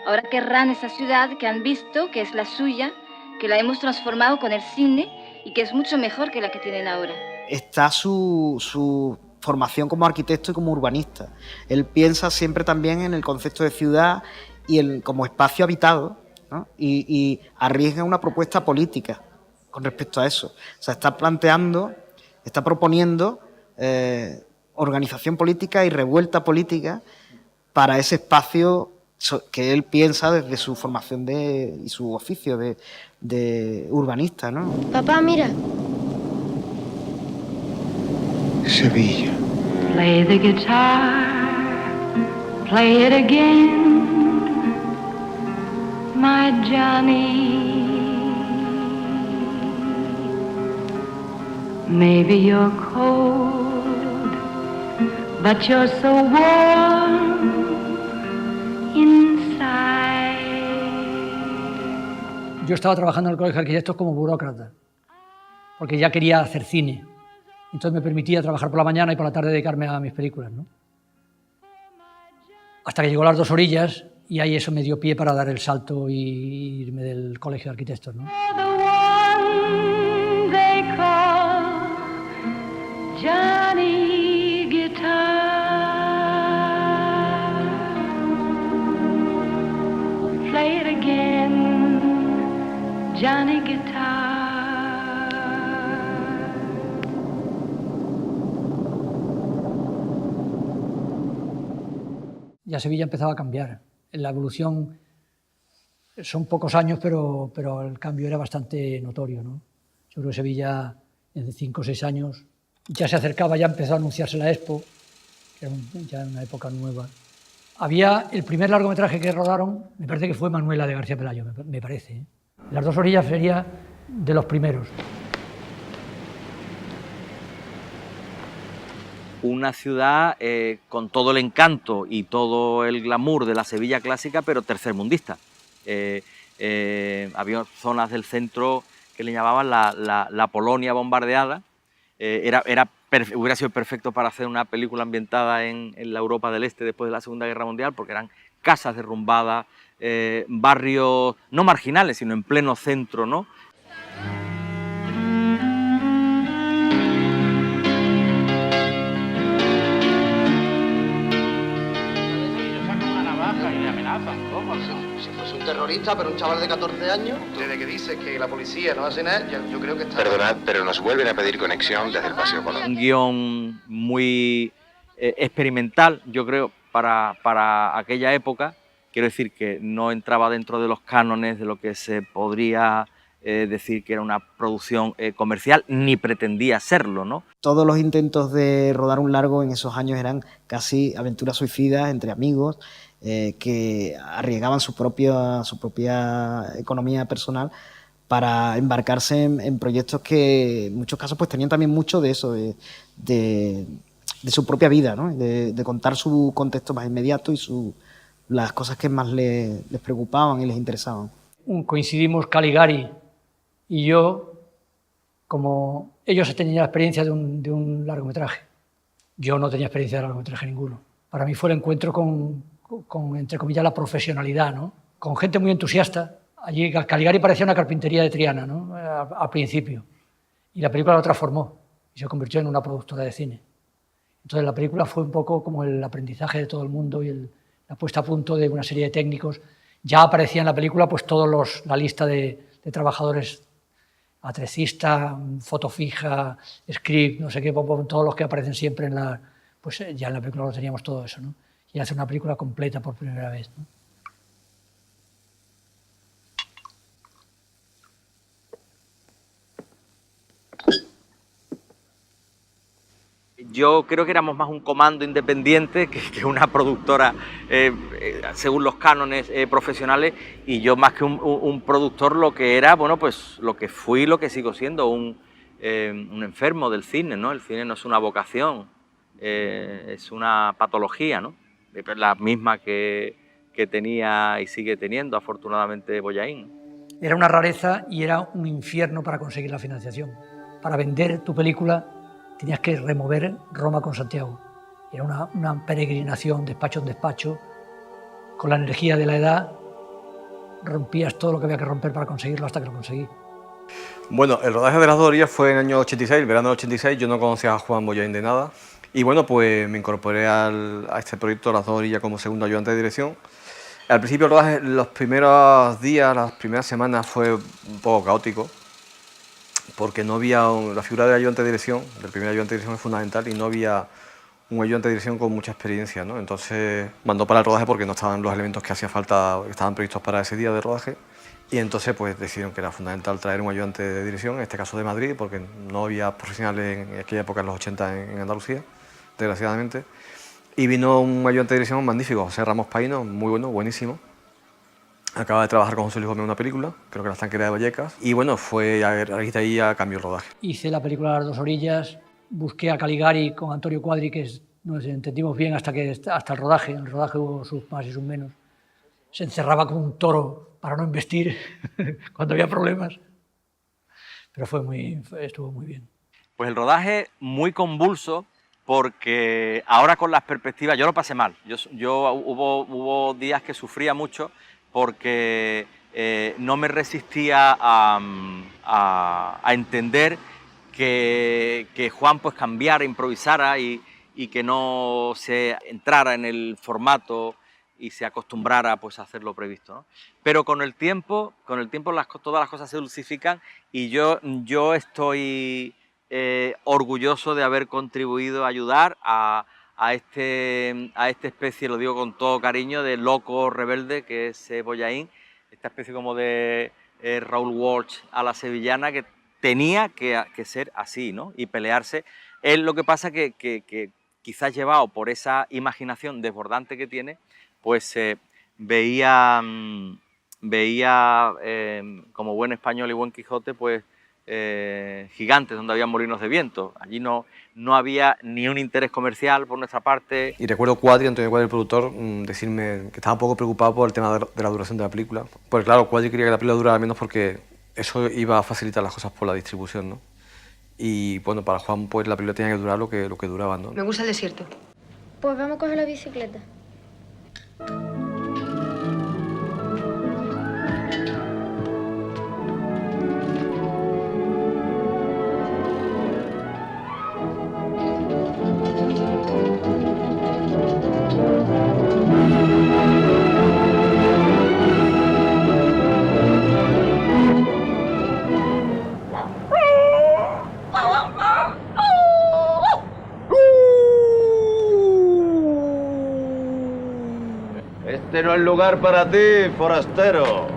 Ahora querrán esa ciudad que han visto, que es la suya, que la hemos transformado con el cine y que es mucho mejor que la que tienen ahora. Está su formación como arquitecto y como urbanista. Él piensa siempre también en el concepto de ciudad y como espacio habitado, ¿no? Y arriesga una propuesta política con respecto a eso. O sea, está proponiendo organización política y revuelta política para ese espacio que él piensa desde su formación y su oficio de urbanista, ¿no? Papá, mira. Sevilla. Play the guitar, play it again, my Johnny. Maybe you're cold, but you're so warm inside. Yo estaba trabajando en el Colegio de Arquitectos como burócrata, porque ya quería hacer cine. Entonces me permitía trabajar por la mañana y por la tarde dedicarme a mis películas, ¿no? Hasta que llegó Las Dos Orillas y ahí eso me dio pie para dar el salto y irme del Colegio de Arquitectos, ¿no? Johnny Guitar, play it again, Johnny Guitar. Ya Sevilla empezaba a cambiar. En la evolución son pocos años, pero el cambio era bastante notorio, ¿no? Yo creo que Sevilla, en 5 o 6 años, ya se acercaba, ya empezó a anunciarse la Expo, que era ya una época nueva. Había el primer largometraje que rodaron, me parece que fue Manuela de García Pelayo, me parece, ¿eh? Las Dos Orillas sería de los primeros. Una ciudad con todo el encanto y todo el glamour de la Sevilla clásica, pero tercermundista. Había zonas del centro que le llamaban la Polonia bombardeada. Hubiera sido perfecto para hacer una película ambientada en la Europa del Este después de la Segunda Guerra Mundial, porque eran casas derrumbadas, barrios no marginales, sino en pleno centro, ¿no? Si fuese un terrorista, pero un chaval de 14 años. Desde que dices que la policía no hace nada, yo creo que está... Perdonad, pero nos vuelven a pedir conexión desde el Paseo Colón. Un guión muy experimental, yo creo, para aquella época. Quiero decir que no entraba dentro de los cánones de lo que se podría decir que era una producción comercial, ni pretendía serlo, ¿no? Todos los intentos de rodar un largo en esos años eran casi aventuras suicidas entre amigos que arriesgaban su propia economía personal para embarcarse en proyectos que en muchos casos pues tenían también mucho de eso, de su propia vida, ¿no? De contar su contexto más inmediato y las cosas que más les preocupaban y les interesaban. Coincidimos Caligari y yo, como ellos tenían la experiencia de un largometraje. Yo no tenía experiencia de largometraje ninguno. Para mí fue el encuentro con entre comillas, la profesionalidad, ¿no? Con gente muy entusiasta. Allí Caligari parecía una carpintería de Triana, ¿no? Al principio. Y la película lo transformó y se convirtió en una productora de cine. Entonces la película fue un poco como el aprendizaje de todo el mundo y la puesta a punto de una serie de técnicos. Ya aparecía en la película pues la lista de trabajadores, atrecista, foto fija, script, no sé qué, todos los que aparecen siempre pues ya en la película lo teníamos todo eso, ¿no? Y hacer una película completa por primera vez, ¿no? Yo creo que éramos más un comando independiente que una productora según los cánones profesionales, y yo más que un productor lo que era, bueno, pues lo que fui, lo que sigo siendo, un enfermo del cine, ¿no? El cine no es una vocación, es una patología, ¿no? La misma que tenía y sigue teniendo afortunadamente Bollaín. Era una rareza y era un infierno para conseguir la financiación. Para vender tu película tenías que remover Roma con Santiago. Era una peregrinación, despacho en despacho. Con la energía de la edad rompías todo lo que había que romper para conseguirlo hasta que lo conseguí. Bueno, el rodaje de Las dos orillas fue en el año 86, el verano del 86. Yo no conocía a Juan Bollaín de nada. Y bueno, pues me incorporé a este proyecto, Las dos orillas, como segundo ayudante de dirección. Al principio el rodaje, los primeros días, las primeras semanas fue un poco caótico, porque no había la figura del ayudante de dirección, del primer ayudante de dirección es fundamental, y no había un ayudante de dirección con mucha experiencia, ¿no? Entonces mandó para el rodaje porque no estaban los elementos que hacía falta, que estaban previstos para ese día de rodaje, y entonces pues decidieron que era fundamental traer un ayudante de dirección, en este caso de Madrid, porque no había profesionales en aquella época, en los 80, en Andalucía, desgraciadamente. Y vino un ayudante de dirección magnífico, José Ramos Paino, muy bueno, buenísimo. Acaba de trabajar con José Luis Gómez en una película, creo que La estanquera de Vallecas, y bueno, fue a raíz de ahí a cambio el rodaje. Hice la película Las dos orillas, busqué a Caligari con Antonio Cuadri, que nos entendimos bien hasta el rodaje. En el rodaje hubo sus más y sus menos. Se encerraba como un toro para no embestir cuando había problemas. Pero estuvo muy bien. Pues el rodaje muy convulso, porque ahora con las perspectivas, yo lo pasé mal. Hubo días que sufría mucho porque no me resistía a entender que Juan pues cambiara, improvisara y que no se entrara en el formato y se acostumbrara pues a hacer lo previsto, ¿no? Pero con el tiempo todas las cosas se dulcifican, y yo estoy orgulloso de haber contribuido a ayudar a esta especie, lo digo con todo cariño, de loco rebelde que es Bollaín, esta especie como de Raoul Walsh a la sevillana, que tenía que ser así, ¿no? Y pelearse. Él, lo que pasa que quizás llevado por esa imaginación desbordante que tiene, pues veía como buen español y buen Quijote, pues gigantes donde había molinos de viento. Allí no había ni un interés comercial por nuestra parte. Y recuerdo Antonio Cuadri, el productor, decirme que estaba un poco preocupado por el tema de la duración de la película. Pues claro, Cuadri quería que la película durara menos porque eso iba a facilitar las cosas por la distribución, ¿no? Y bueno, para Juan pues la película tenía que durar lo que duraba, ¿no? Me gusta el desierto. Pues vamos a coger la bicicleta. Este no es lugar para ti, forastero.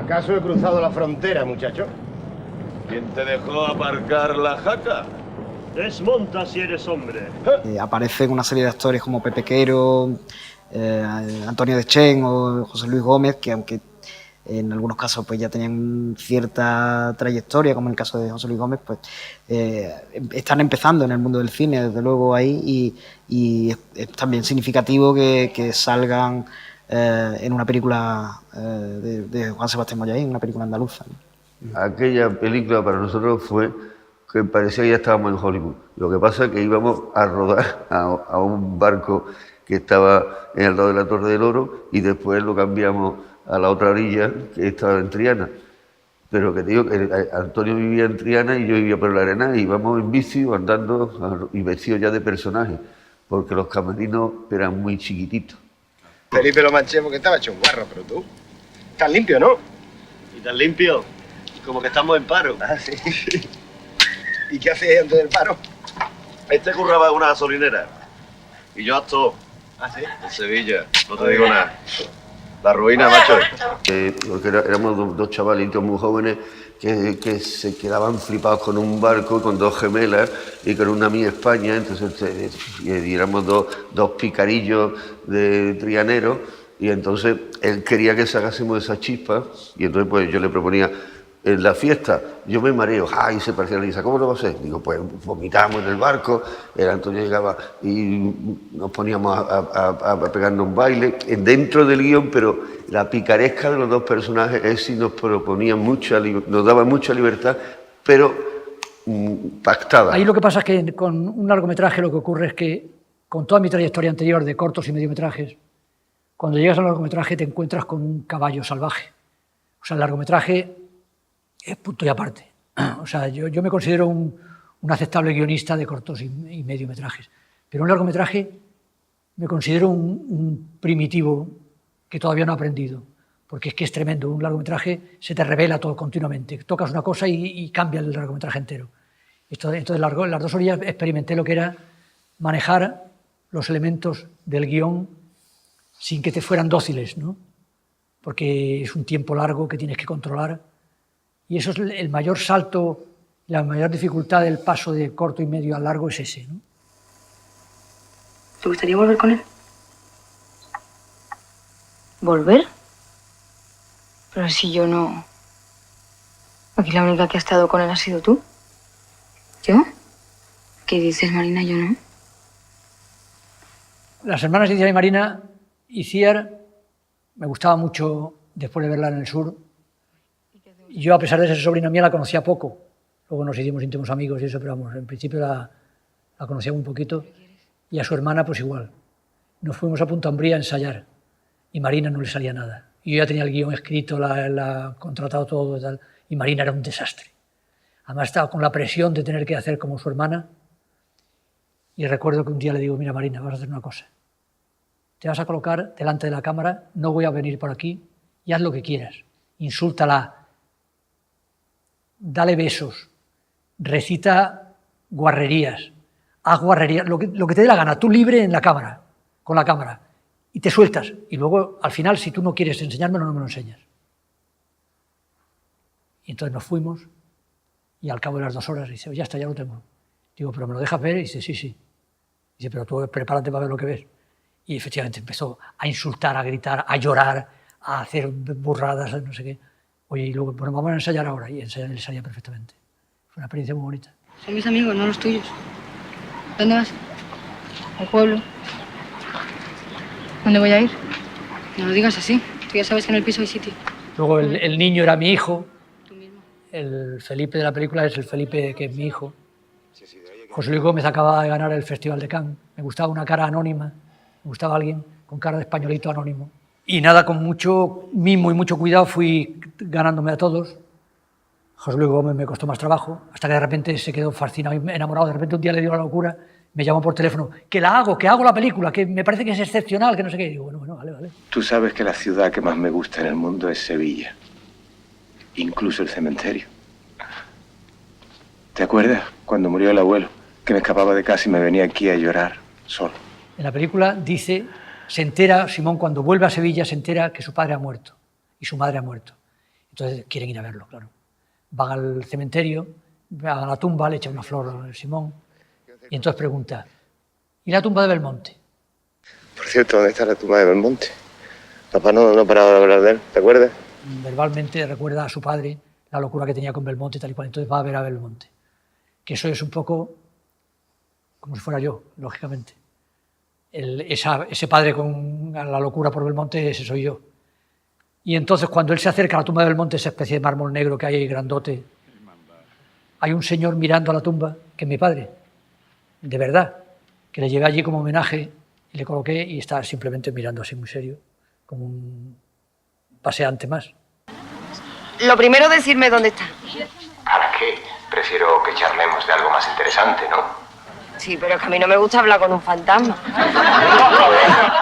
¿Acaso he cruzado la frontera, muchacho? ¿Quién te dejó aparcar la jaca? Desmonta si eres hombre. Aparecen una serie de actores como Pepe Quero, Antonio Deschén o José Luis Gómez, que aunque en algunos casos pues ya tenían cierta trayectoria, como en el caso de José Luis Gómez, pues están empezando en el mundo del cine, desde luego ahí, y es también significativo que salgan en una película de Juan Sebastián Mollaín, una película andaluza, ¿no? Aquella película para nosotros fue que parecía que ya estábamos en Hollywood. Lo que pasa es que íbamos a rodar a un barco que estaba en el lado de la Torre del Oro y después lo cambiamos a la otra orilla, que estaba en Triana. Pero que te digo que Antonio vivía en Triana y yo vivía por la arena y íbamos en bici o andando y vestidos ya de personajes, porque los camerinos eran muy chiquititos. Felipe lo manchemos que estaba hecho un guarro, pero tú estás limpio, ¿no? Y tan limpio como que estamos en paro. Ah, sí. ¿Y qué haces antes del paro? Este curraba en una gasolinera. Y yo acto. ¿Ah, sí? En Sevilla. No te digo nada. La ruina, macho. Porque éramos dos chavalitos muy jóvenes que se quedaban flipados con un barco, con dos gemelas y con una Mi España. Entonces y éramos dos picarillos de trianeros. Y entonces él quería que sacásemos esa chispa. Y entonces pues yo le proponía, en la fiesta yo me mareo, y se parecía a Lisa, ¿cómo lo va a hacer? Digo, pues vomitamos en el barco, el Antonio llegaba y nos poníamos a pegarnos un baile dentro del guión, pero la picaresca de los dos personajes es si nos proponían nos daban mucha libertad, pero pactada. Ahí lo que pasa es que con un largometraje lo que ocurre es que, con toda mi trayectoria anterior de cortos y mediometrajes, cuando llegas al largometraje te encuentras con un caballo salvaje. O sea, el largometraje es punto y aparte. O sea, yo me considero un aceptable guionista de cortos y mediometrajes, pero un largometraje me considero un primitivo que todavía no he aprendido, porque es que es tremendo. Un largometraje se te revela todo continuamente. Tocas una cosa y cambia el largometraje entero. Entonces, en las 2 orillas experimenté lo que era manejar los elementos del guión sin que te fueran dóciles, ¿no? Porque es un tiempo largo que tienes que controlar. Y eso es el mayor salto, la mayor dificultad del paso de corto y medio a largo es ese, ¿no? ¿Te gustaría volver con él? ¿Volver? Pero si yo no... Aquí la única que ha estado con él ha sido tú. ¿Yo? ¿Qué dices, Marina? Yo no. Las hermanas Iciar y Marina, Iciar me gustaba mucho después de verla en el sur. Yo, a pesar de ser sobrina mía, la conocía poco. Luego nos hicimos íntimos amigos y eso, pero vamos, en principio la conocía muy poquito. Y a su hermana, pues igual. Nos fuimos a Punta Umbría a ensayar y Marina no le salía nada. Y yo ya tenía el guión escrito, la contratado todo y tal, y Marina era un desastre. Además estaba con la presión de tener que hacer como su hermana. Y recuerdo que un día le digo, mira Marina, vas a hacer una cosa. Te vas a colocar delante de la cámara, no voy a venir por aquí, y haz lo que quieras. Insúltala, dale besos, recita guarrerías, haz guarrerías, lo que te dé la gana, tú libre en la cámara, con la cámara, y te sueltas. Y luego, al final, si tú no quieres enseñármelo, no me lo enseñas. Y entonces nos fuimos, y al cabo de las 2 horas, dice, ya está, ya lo tengo. Digo, ¿pero me lo dejas ver? Y dice, sí, sí. Dice, pero tú prepárate para ver lo que ves. Y efectivamente empezó a insultar, a gritar, a llorar, a hacer burradas, no sé qué. Oye, y luego, bueno, vamos a ensayar ahora. Y ensayar le salía perfectamente. Fue una experiencia muy bonita. Son mis amigos, no los tuyos. ¿Dónde vas? Al pueblo. ¿Dónde voy a ir? No lo digas así. Tú ya sabes que en el piso hay sitio. Luego el niño era mi hijo. El Felipe de la película es el Felipe que es mi hijo. José Luis Gómez acaba de ganar el Festival de Cannes. Me gustaba una cara anónima. Me gustaba alguien con cara de españolito anónimo. Y nada, con mucho mimo y mucho cuidado fui ganándome a todos. José Luis Gómez me costó más trabajo, hasta que de repente se quedó fascinado y enamorado. De repente un día le dio la locura, me llamó por teléfono, que hago la película, que me parece que es excepcional, que no sé qué. Y digo, bueno, vale. Tú sabes que la ciudad que más me gusta en el mundo es Sevilla. Incluso el cementerio. ¿Te acuerdas cuando murió el abuelo? Que me escapaba de casa y me venía aquí a llorar solo. En la película dice, se entera, Simón cuando vuelve a Sevilla, se entera que su padre ha muerto y su madre ha muerto. Entonces quieren ir a verlo, claro. Van al cementerio, van a la tumba, le echan una flor a Simón y entonces pregunta, ¿y la tumba de Belmonte? Por cierto, ¿dónde está la tumba de Belmonte? Papá no paraba de hablar de él, ¿te acuerdas? Verbalmente recuerda a su padre la locura que tenía con Belmonte, tal y cual. Entonces va a ver a Belmonte. Que eso es un poco como si fuera yo, lógicamente. Ese padre con la locura por Belmonte, ese soy yo. Y entonces cuando él se acerca a la tumba de Belmonte, esa especie de mármol negro que hay ahí grandote, hay un señor mirando a la tumba, que es mi padre, de verdad, que le llevé allí como homenaje y le coloqué y está simplemente mirando así muy serio, como un paseante más. Lo primero, decirme dónde está. ¿Para qué? Prefiero que charlemos de algo más interesante, ¿no? Sí, pero es que a mí no me gusta hablar con un fantasma.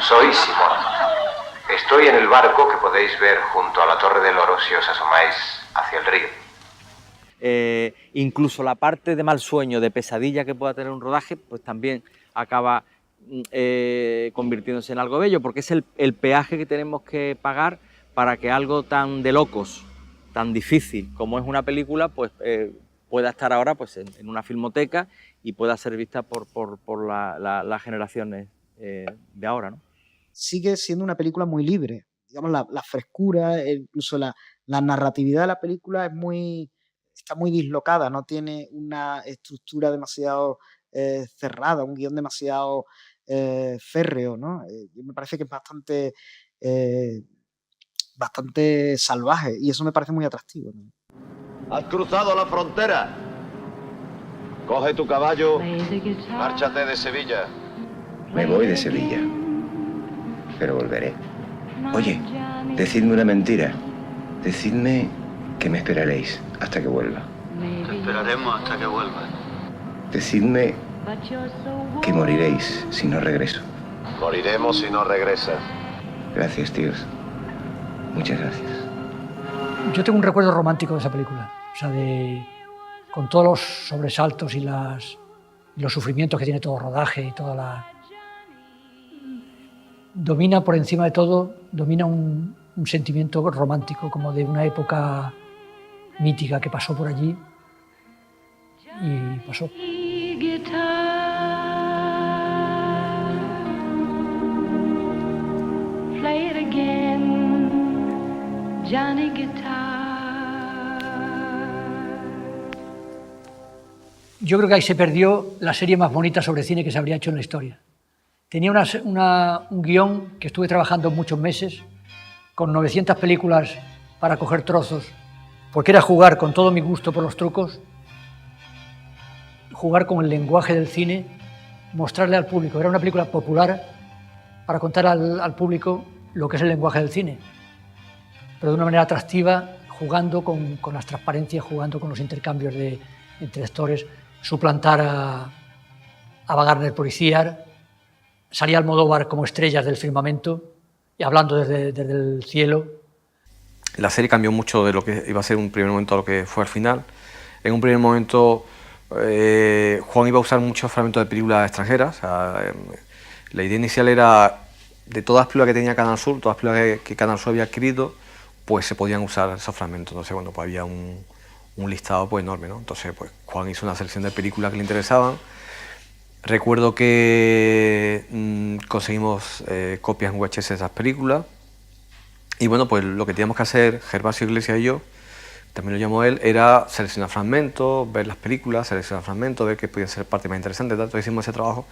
Soy Simón. Estoy en el barco que podéis ver junto a la Torre del Oro si os asomáis hacia el río. Incluso la parte de mal sueño, de pesadilla que pueda tener un rodaje, pues también acaba convirtiéndose en algo bello, porque es el peaje que tenemos que pagar para que algo tan de locos, tan difícil como es una película, pues pueda estar ahora pues, en una filmoteca y pueda ser vista por las generaciones de ahora, ¿no? Sigue siendo una película muy libre. Digamos, la frescura, incluso la narratividad de la película está muy dislocada, no tiene una estructura demasiado cerrada, un guión demasiado férreo, ¿no? Me parece que es bastante salvaje y eso me parece muy atractivo, ¿no? Has cruzado la frontera. Coge tu caballo, márchate de Sevilla. Me voy de Sevilla, pero volveré. Oye, decidme una mentira. Decidme que me esperaréis hasta que vuelva. Te esperaremos hasta que vuelvas. Decidme que moriréis si no regreso. Moriremos si no regresas. Gracias, tíos. Muchas gracias. Yo tengo un recuerdo romántico de esa película, o sea, con todos los sobresaltos y los sufrimientos que tiene todo el rodaje y toda la... Domina por encima de todo, domina un sentimiento romántico, como de una época mítica que pasó por allí y pasó. Play it again, Johnny Guitar. Yo creo que ahí se perdió la serie más bonita sobre cine que se habría hecho en la historia. Tenía un guión que estuve trabajando muchos meses, con 900 películas para coger trozos, porque era jugar con todo mi gusto por los trucos, jugar con el lenguaje del cine, mostrarle al público. Era una película popular para contar al público lo que es el lenguaje del cine, pero de una manera atractiva, jugando con las transparencias, jugando con los intercambios entre actores, suplantar a Wagner Policía, salía Almodóvar como estrellas del firmamento y hablando desde el cielo. La serie cambió mucho de lo que iba a ser un primer momento a lo que fue al final. En un primer momento Juan iba a usar muchos fragmentos de películas extranjeras. O sea, la idea inicial era de todas las películas que tenía Canal Sur, todas las películas que Canal Sur había adquirido, pues se podían usar esos fragmentos. Entonces, bueno, pues había un listado pues enorme, ¿no? Entonces, pues Juan hizo una selección de películas que le interesaban. Recuerdo que conseguimos copias en VHS de esas películas y bueno, pues lo que teníamos que hacer, Gervasio Iglesias y yo, también lo llamó él, era seleccionar fragmentos, ver las películas, seleccionar fragmentos, ver qué podía ser parte más interesante, entonces hicimos ese trabajo.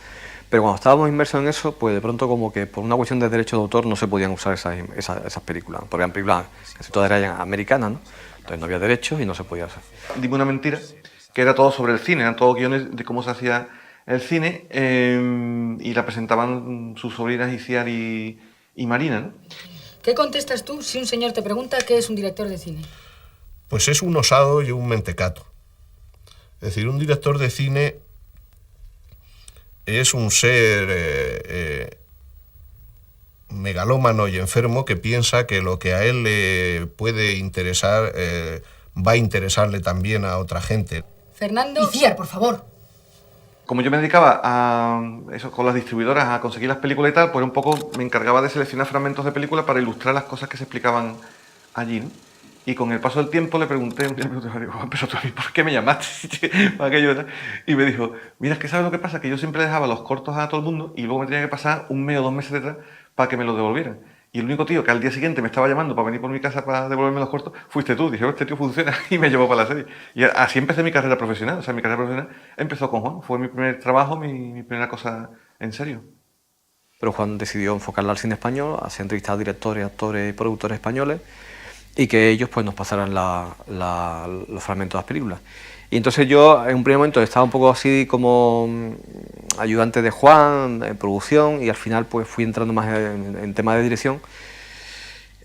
Pero cuando estábamos inmersos en eso, pues de pronto como que por una cuestión de derecho de autor no se podían usar esas películas, porque eran películas, casi todas eran americanas, ¿no? Entonces no había derechos y no se podía hacer. Dime una mentira, que era todo sobre el cine, eran todos guiones de cómo se hacía el cine y la presentaban sus sobrinas Iciar y Marina, ¿no? ¿Qué contestas tú si un señor te pregunta qué es un director de cine? Pues es un osado y un mentecato. Es decir, un director de cine es un ser megalómano y enfermo que piensa que lo que a él le puede interesar va a interesarle también a otra gente. Fernando... Iciar, por favor. Como yo me dedicaba a eso con las distribuidoras, a conseguir las películas y tal, pues un poco me encargaba de seleccionar fragmentos de películas para ilustrar las cosas que se explicaban allí, ¿no? Y con el paso del tiempo le pregunté, digo, Juan, pero tú a mí, ¿por qué me llamaste? Para aquello, ¿verdad? Y me dijo, mira, es que ¿sabes lo que pasa? Que yo siempre dejaba los cortos a todo el mundo y luego me tenía que pasar 1 mes o 2 meses detrás para que me los devolvieran. Y el único tío que al día siguiente me estaba llamando para venir por mi casa para devolverme los cortos, fuiste tú. Dije, este tío funciona, y me llevó para la serie. Y así empecé mi carrera profesional. O sea, mi carrera profesional empezó con Juan. Fue mi primer trabajo, mi primera cosa en serio. Pero Juan decidió enfocarla al cine español, hacer entrevistas a directores, actores y productores españoles, y que ellos pues nos pasaran los fragmentos de las películas. Y entonces yo en un primer momento estaba un poco así como ayudante de Juan en producción, y al final pues fui entrando más en temas de dirección.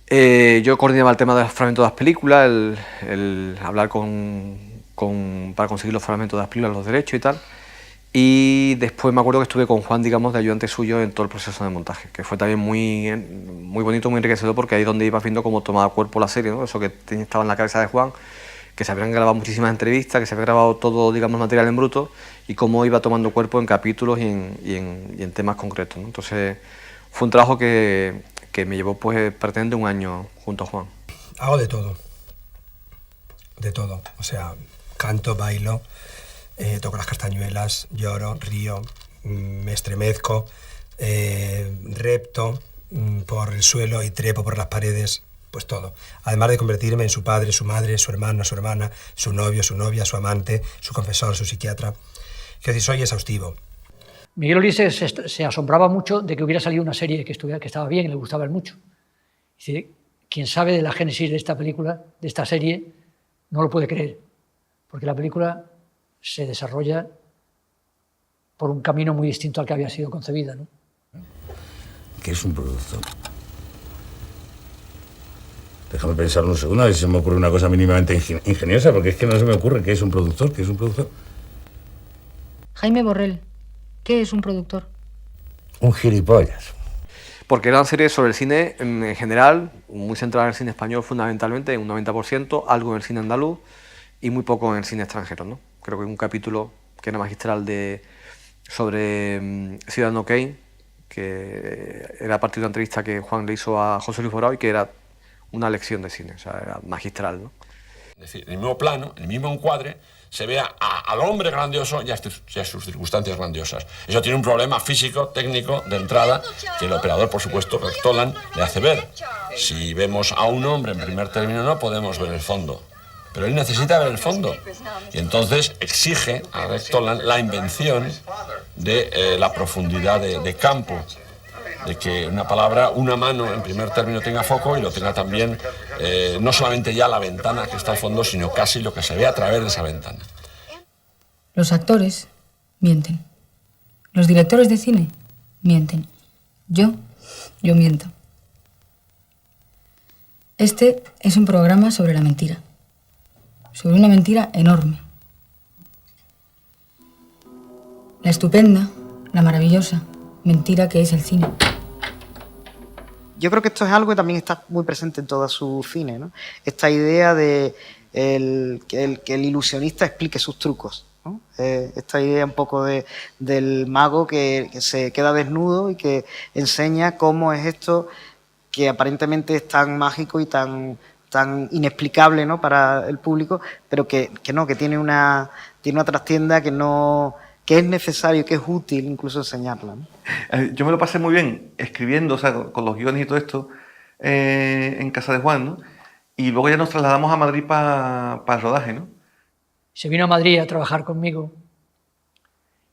Yo coordinaba el tema de los fragmentos de las películas, el hablar para conseguir los fragmentos de las películas, los derechos y tal. Y después me acuerdo que estuve con Juan, digamos, de ayudante suyo en todo el proceso de montaje, que fue también muy bonito, muy enriquecedor, porque ahí es donde ibas viendo cómo tomaba cuerpo la serie, ¿no? Eso que estaba en la cabeza de Juan, que se habían grabado muchísimas entrevistas, que se había grabado todo, digamos, material en bruto, y cómo iba tomando cuerpo en capítulos y en temas concretos, ¿no? Entonces fue un trabajo que me llevó pues prácticamente 1 año junto a Juan. Hago de todo. De todo. O sea, canto, bailo, toco las castañuelas, lloro, río, me estremezco, repto por el suelo y trepo por las paredes, pues todo. Además de convertirme en su padre, su madre, su hermano, su hermana, su novio, su novia, su amante, su confesor, su psiquiatra. Quiero decir, soy exhaustivo. Miguel Ulises se asombraba mucho de que hubiera salido una serie que estaba bien y le gustaba él mucho. Dice, quien sabe de la génesis de esta película, de esta serie, no lo puede creer, porque la película se desarrolla por un camino muy distinto al que había sido concebida, ¿no? ¿Qué es un productor? Déjame pensar un segundo a ver si se me ocurre una cosa mínimamente ingeniosa, porque es que no se me ocurre qué es un productor, qué es un productor. Jaime Borrell, ¿qué es un productor? Un gilipollas. Porque era una serie sobre el cine en general, muy centrada en el cine español fundamentalmente, un 90%, algo en el cine andaluz y muy poco en el cine extranjero, ¿no? Creo que un capítulo que era magistral sobre Ciudadano Kane, que era a partir de una entrevista que Juan le hizo a José Luis Borao y que era una lección de cine, o sea, era magistral, ¿no? Es decir, en el mismo plano, en el mismo encuadre, se ve al hombre grandioso y a sus circunstancias grandiosas. Eso tiene un problema físico, técnico, de entrada, que el operador, por supuesto, Rex Toland, le hace ver. Si vemos a un hombre en primer término, no podemos ver el fondo. Pero él necesita ver el fondo. Y entonces exige a Rex Toland la invención de la profundidad de campo. De que una palabra, una mano en primer término tenga foco y lo tenga también, no solamente ya la ventana que está al fondo, sino casi lo que se ve a través de esa ventana. Los actores mienten. Los directores de cine mienten. Yo miento. Este es un programa sobre la mentira. Sobre una mentira enorme. La estupenda, la maravillosa mentira que es el cine. Yo creo que esto es algo que también está muy presente en todo su cine, ¿no? Esta idea de que el ilusionista explique sus trucos, ¿no? Esta idea un poco del mago que se queda desnudo y que enseña cómo es esto que aparentemente es tan mágico y tan inexplicable, ¿no?, para el público, pero que tiene una trastienda que es necesario, que es útil incluso enseñarla, ¿no? Yo me lo pasé muy bien escribiendo, o sea, con los guiones y todo esto en casa de Juan, ¿no? Y luego ya nos trasladamos a Madrid para el rodaje, ¿no? Se vino a Madrid a trabajar conmigo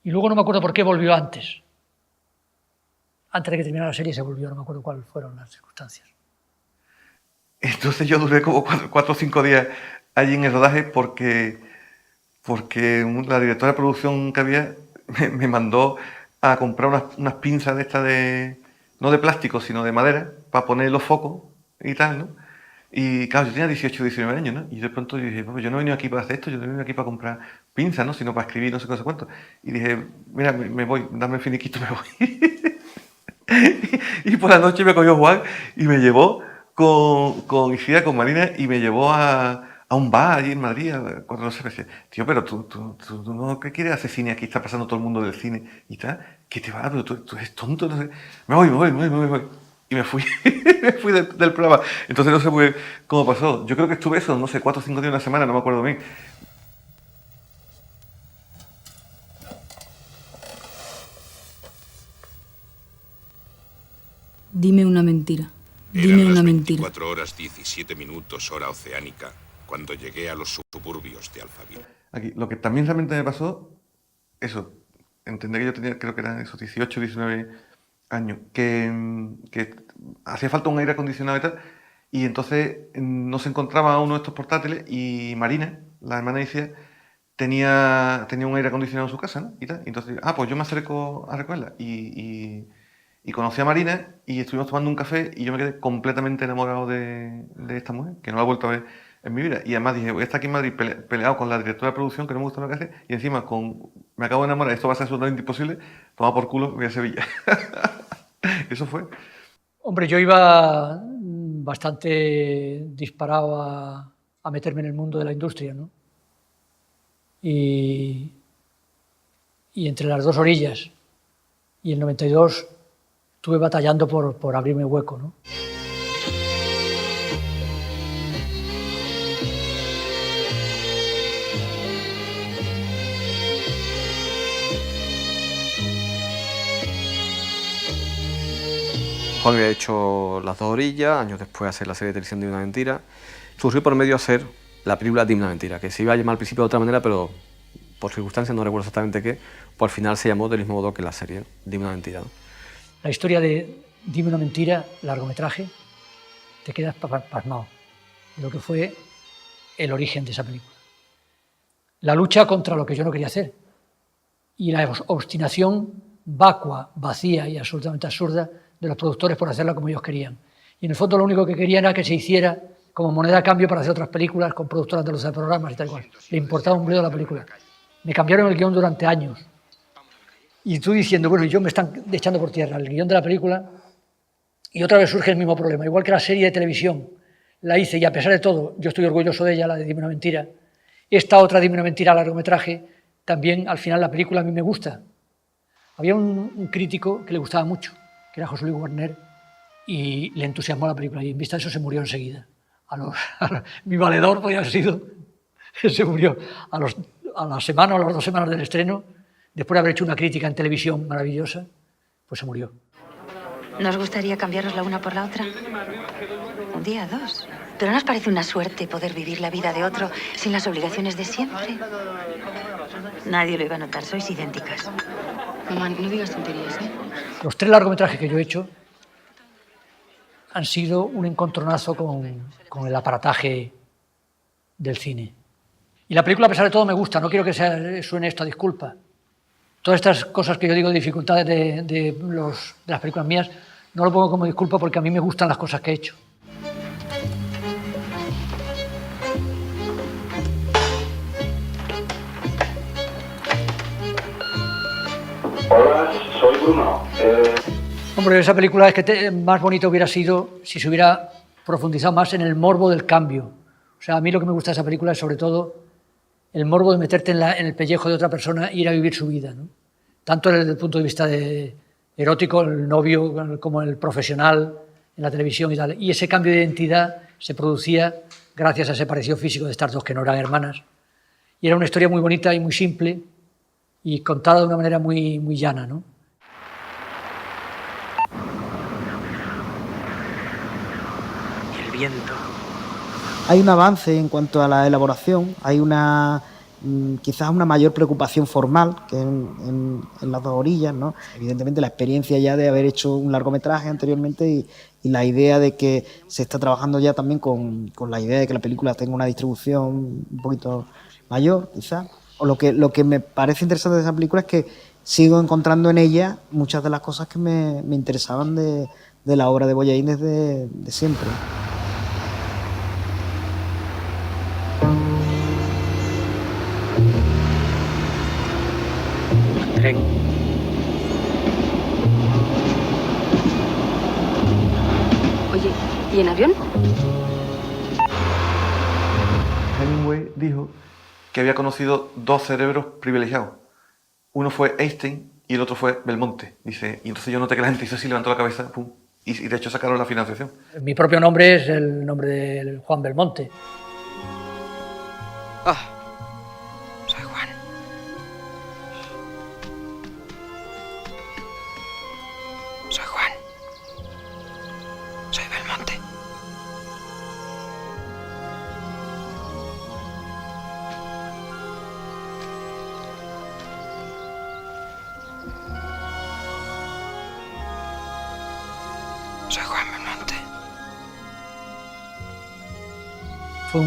y luego no me acuerdo por qué volvió antes. Antes de que terminara la serie se volvió, no me acuerdo cuáles fueron las circunstancias. Entonces yo duré como 4 o 5 días allí en el rodaje porque la directora de producción que había me mandó a comprar unas pinzas de estas no de plástico, sino de madera, para poner los focos y tal, ¿no? Y claro, yo tenía 18 o 19 años, ¿no? Y de pronto yo dije, pues yo no he venido aquí para hacer esto, yo no he venido aquí para comprar pinzas, ¿no? Sino para escribir, no sé qué, cuánto. Y dije, mira, me voy, dame el finiquito, me voy. Y por la noche me cogió Juan y me llevó con Isidra, con Marina, y me llevó a un bar allí en Madrid, cuando no sé, me decía, tío, pero tú no, ¿qué quieres hacer cine aquí? Está pasando todo el mundo del cine y tal. ¿Qué te va? Pero tú eres tonto, no sé. Me voy. y me fui, me fui del programa. Entonces no sé muy bien cómo pasó. Yo creo que estuve eso, no sé, 4 o 5 días, una semana, no me acuerdo bien. Dime una mentira. Eran Dime las una mentira. 24 horas 17 minutos hora oceánica cuando llegué a los suburbios de Alphaville. Aquí, lo que también realmente me pasó, eso, entender que yo tenía, creo que eran esos 18, 19 años, que hacía falta un aire acondicionado y tal, y entonces no se encontraba uno de estos portátiles y Marina, la hermana Iciar, tenía un aire acondicionado en su casa, ¿no? Y tal, y entonces, pues yo me acerco a recogerla y conocí a Marina y estuvimos tomando un café y yo me quedé completamente enamorado de esta mujer, que no la he vuelto a ver en mi vida. Y además dije, voy a estar aquí en Madrid peleado con la directora de producción, que no me gusta lo que hace, y encima me acabo de enamorar, esto va a ser absolutamente imposible, toma por culo, voy a Sevilla. Eso fue. Hombre, yo iba bastante disparado a meterme en el mundo de la industria, ¿no? Y entre las dos orillas y el 92 estuve batallando por abrirme hueco, ¿no? Juan había hecho Las dos orillas, años después hacer la serie de televisión Dime una mentira. Surgió por medio hacer la película Dime una mentira, que se iba a llamar al principio de otra manera, pero por circunstancias, no recuerdo exactamente qué, pues al final se llamó del mismo modo que la serie, Dime una mentira, ¿no? La historia de Dime una mentira, largometraje, te quedas pasmado de lo que fue el origen de esa película. La lucha contra lo que yo no quería hacer y la obstinación vacua, vacía y absolutamente absurda de los productores por hacerla como ellos querían. Y en el fondo lo único que querían era que se hiciera como moneda a cambio para hacer otras películas con productoras de los programas y tal cual. Le importaba un bledo la película. Me cambiaron el guión durante años. Y tú diciendo, bueno, y yo me están echando por tierra el guión de la película y otra vez surge el mismo problema. Igual que la serie de televisión la hice y a pesar de todo yo estoy orgulloso de ella, la de Dime una mentira. Esta otra Dime una mentira, largometraje, también al final la película a mí me gusta. Había un crítico que le gustaba mucho, que era José Luis Guarner, y le entusiasmó la película y en vista de eso se murió enseguida. Mi valedor podía haber sido, se murió a la semana o a las 2 semanas del estreno, después de haber hecho una crítica en televisión maravillosa, pues se murió. ¿Nos gustaría cambiaros la una por la otra? Un día, 2. ¿Pero no os parece una suerte poder vivir la vida de otro sin las obligaciones de siempre? Nadie lo iba a notar, sois idénticas. Mamá, no digas tonterías, ¿eh? Los 3 largometrajes que yo he hecho han sido un encontronazo con el aparataje del cine. Y la película, a pesar de todo, me gusta. No quiero que suene esto a disculpa. Todas estas cosas que yo digo, dificultades de las películas mías, no lo pongo como disculpa porque a mí me gustan las cosas que he hecho. Hola, soy Bruno. Hombre, esa película es que más bonito hubiera sido si se hubiera profundizado más en el morbo del cambio. O sea, a mí lo que me gusta de esa película es sobre todo el morbo de meterte en el pellejo de otra persona e ir a vivir su vida, ¿no? Tanto desde el punto de vista erótico, el novio, como el profesional, en la televisión y tal. Y ese cambio de identidad se producía gracias a ese parecido físico de estas dos que no eran hermanas. Y era una historia muy bonita y muy simple y contada de una manera muy, muy llana, ¿no? El viento. Hay un avance en cuanto a la elaboración, hay quizás una mayor preocupación formal que en las dos orillas, ¿no? Evidentemente la experiencia ya de haber hecho un largometraje anteriormente y la idea de que se está trabajando ya también con la idea de que la película tenga una distribución un poquito mayor, quizás. O lo que me parece interesante de esa película es que sigo encontrando en ella muchas de las cosas que me interesaban de la obra de Bollaín desde siempre. Tren. Oye, ¿y en avión? Hemingway dijo que había conocido 2 cerebros privilegiados. Uno fue Einstein y el otro fue Belmonte. Dice, y entonces yo noté que la gente hizo así, levantó la cabeza, pum, y de hecho sacaron la financiación. Mi propio nombre es el nombre de Juan Belmonte. Soy Juan. Soy Juan. Soy Belmonte. Soy Juan Belmonte. Fue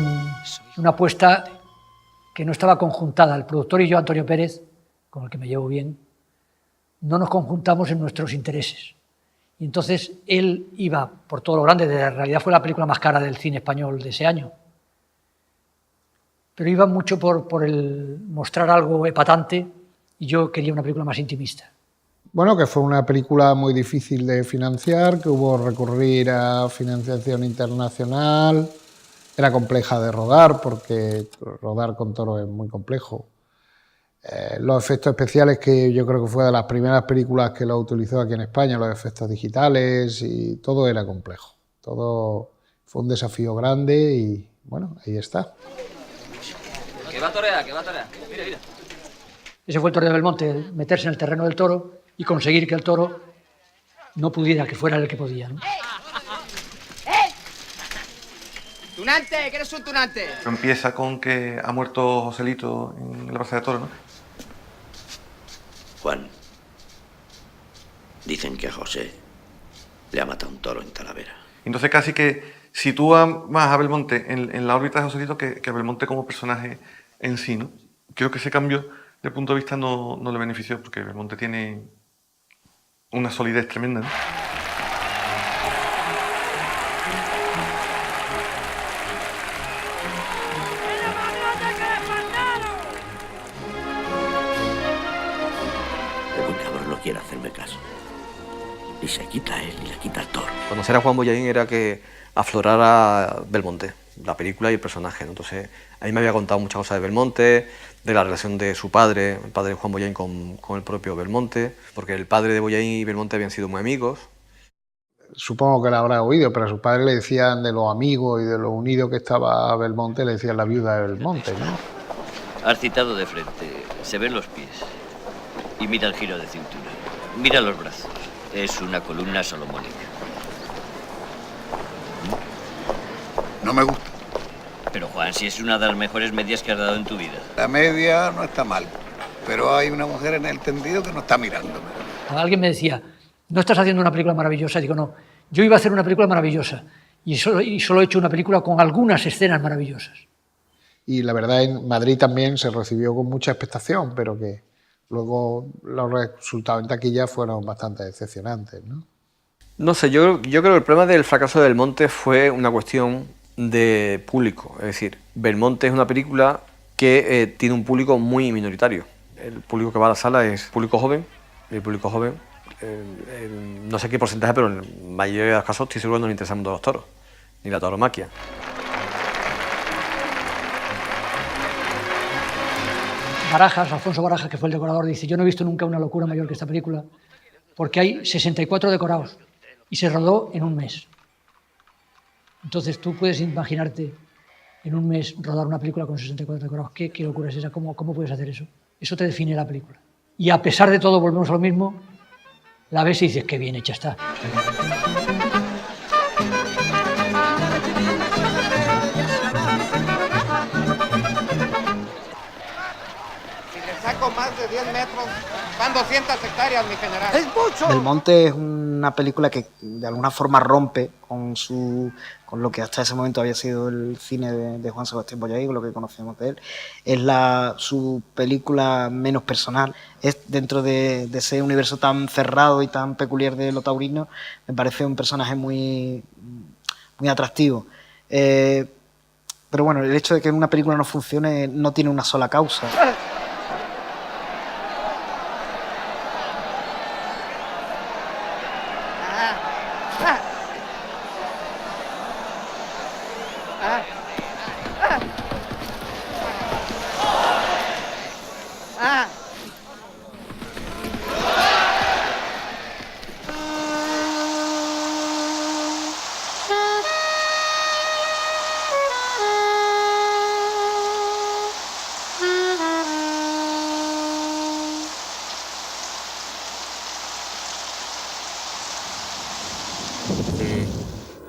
una apuesta que no estaba conjuntada. El productor y yo, Antonio Pérez, con el que me llevo bien, no nos conjuntamos en nuestros intereses. Y entonces él iba por todo lo grande, en realidad fue la película más cara del cine español de ese año, pero iba mucho por el mostrar algo epatante y yo quería una película más intimista. Bueno, que fue una película muy difícil de financiar, que hubo que recurrir a financiación internacional. Era compleja de rodar porque rodar con toros es muy complejo. Los efectos especiales, que yo creo que fue de las primeras películas que lo utilizó aquí en España, los efectos digitales, y todo era complejo. Todo fue un desafío grande y bueno, ahí está. Que va a torear, que va a torear. Mira, mira. Ese fue el toreo de Belmonte, el meterse en el terreno del toro y conseguir que el toro no pudiera, que fuera el que podía, ¿no? ¡Tunante! ¿Que eres un tunante? Empieza con que ha muerto Joselito en la Plaza de Toros, ¿no? Juan, dicen que a José le ha matado un toro en Talavera. Entonces casi que sitúa más a Belmonte en la órbita de Joselito que a Belmonte como personaje en sí, ¿no? Creo que ese cambio de punto de vista no le benefició, porque Belmonte tiene una solidez tremenda, ¿no? Quiere hacerme caso. Y se quita él y le quita el toro. Conocer a Juan Bollaín era que aflorara Belmonte, la película y el personaje, ¿no? Entonces, a mí me había contado muchas cosas de Belmonte, de la relación de su padre, el padre de Juan Bollaín con el propio Belmonte, porque el padre de Bollaín y Belmonte habían sido muy amigos. Supongo que la habrá oído, pero a su padre le decían de lo amigo y de lo unido que estaba Belmonte, le decían la viuda de Belmonte, ¿no? Has citado de frente. Se ven los pies. Y mira el giro de cintura. Mira los brazos. Es una columna salomónica. No me gusta. Pero Juan, si es una de las mejores medias que has dado en tu vida. La media no está mal, pero hay una mujer en el tendido que no está mirándome. Alguien me decía, ¿no estás haciendo una película maravillosa? Digo, no, yo iba a hacer una película maravillosa y solo he hecho una película con algunas escenas maravillosas. Y la verdad, en Madrid también se recibió con mucha expectación, pero que luego los resultados en taquilla fueron bastante decepcionantes, ¿no? No sé, yo creo que el problema del fracaso de Belmonte fue una cuestión de público. Es decir, Belmonte es una película que tiene un público muy minoritario. El público que va a la sala es público joven, y el público joven, no sé qué porcentaje, pero en la mayoría de los casos estoy seguro que no le interesan mucho los toros, ni la tauromaquia. Barajas, Alfonso Barajas, que fue el decorador, dice, yo no he visto nunca una locura mayor que esta película, porque hay 64 decorados y se rodó en un mes. Entonces tú puedes imaginarte en un mes rodar una película con 64 decorados. ¿Qué locura es esa? ¿Cómo puedes hacer eso? Eso te define la película. Y a pesar de todo, volvemos a lo mismo, la ves y dices, qué bien hecha está. Saco más de 10 metros, van 200 hectáreas, mi general. ¡Es mucho! Belmonte es una película que de alguna forma rompe con lo que hasta ese momento había sido el cine de Juan Sebastián Bollaín, con lo que conocemos de él. Es su película menos personal. Es dentro de ese universo tan cerrado y tan peculiar de lo taurino, me parece un personaje muy, muy atractivo. Pero bueno, el hecho de que una película no funcione no tiene una sola causa.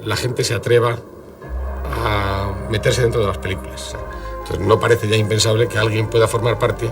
la gente se atreva a meterse dentro de las películas. Entonces no parece ya impensable que alguien pueda formar parte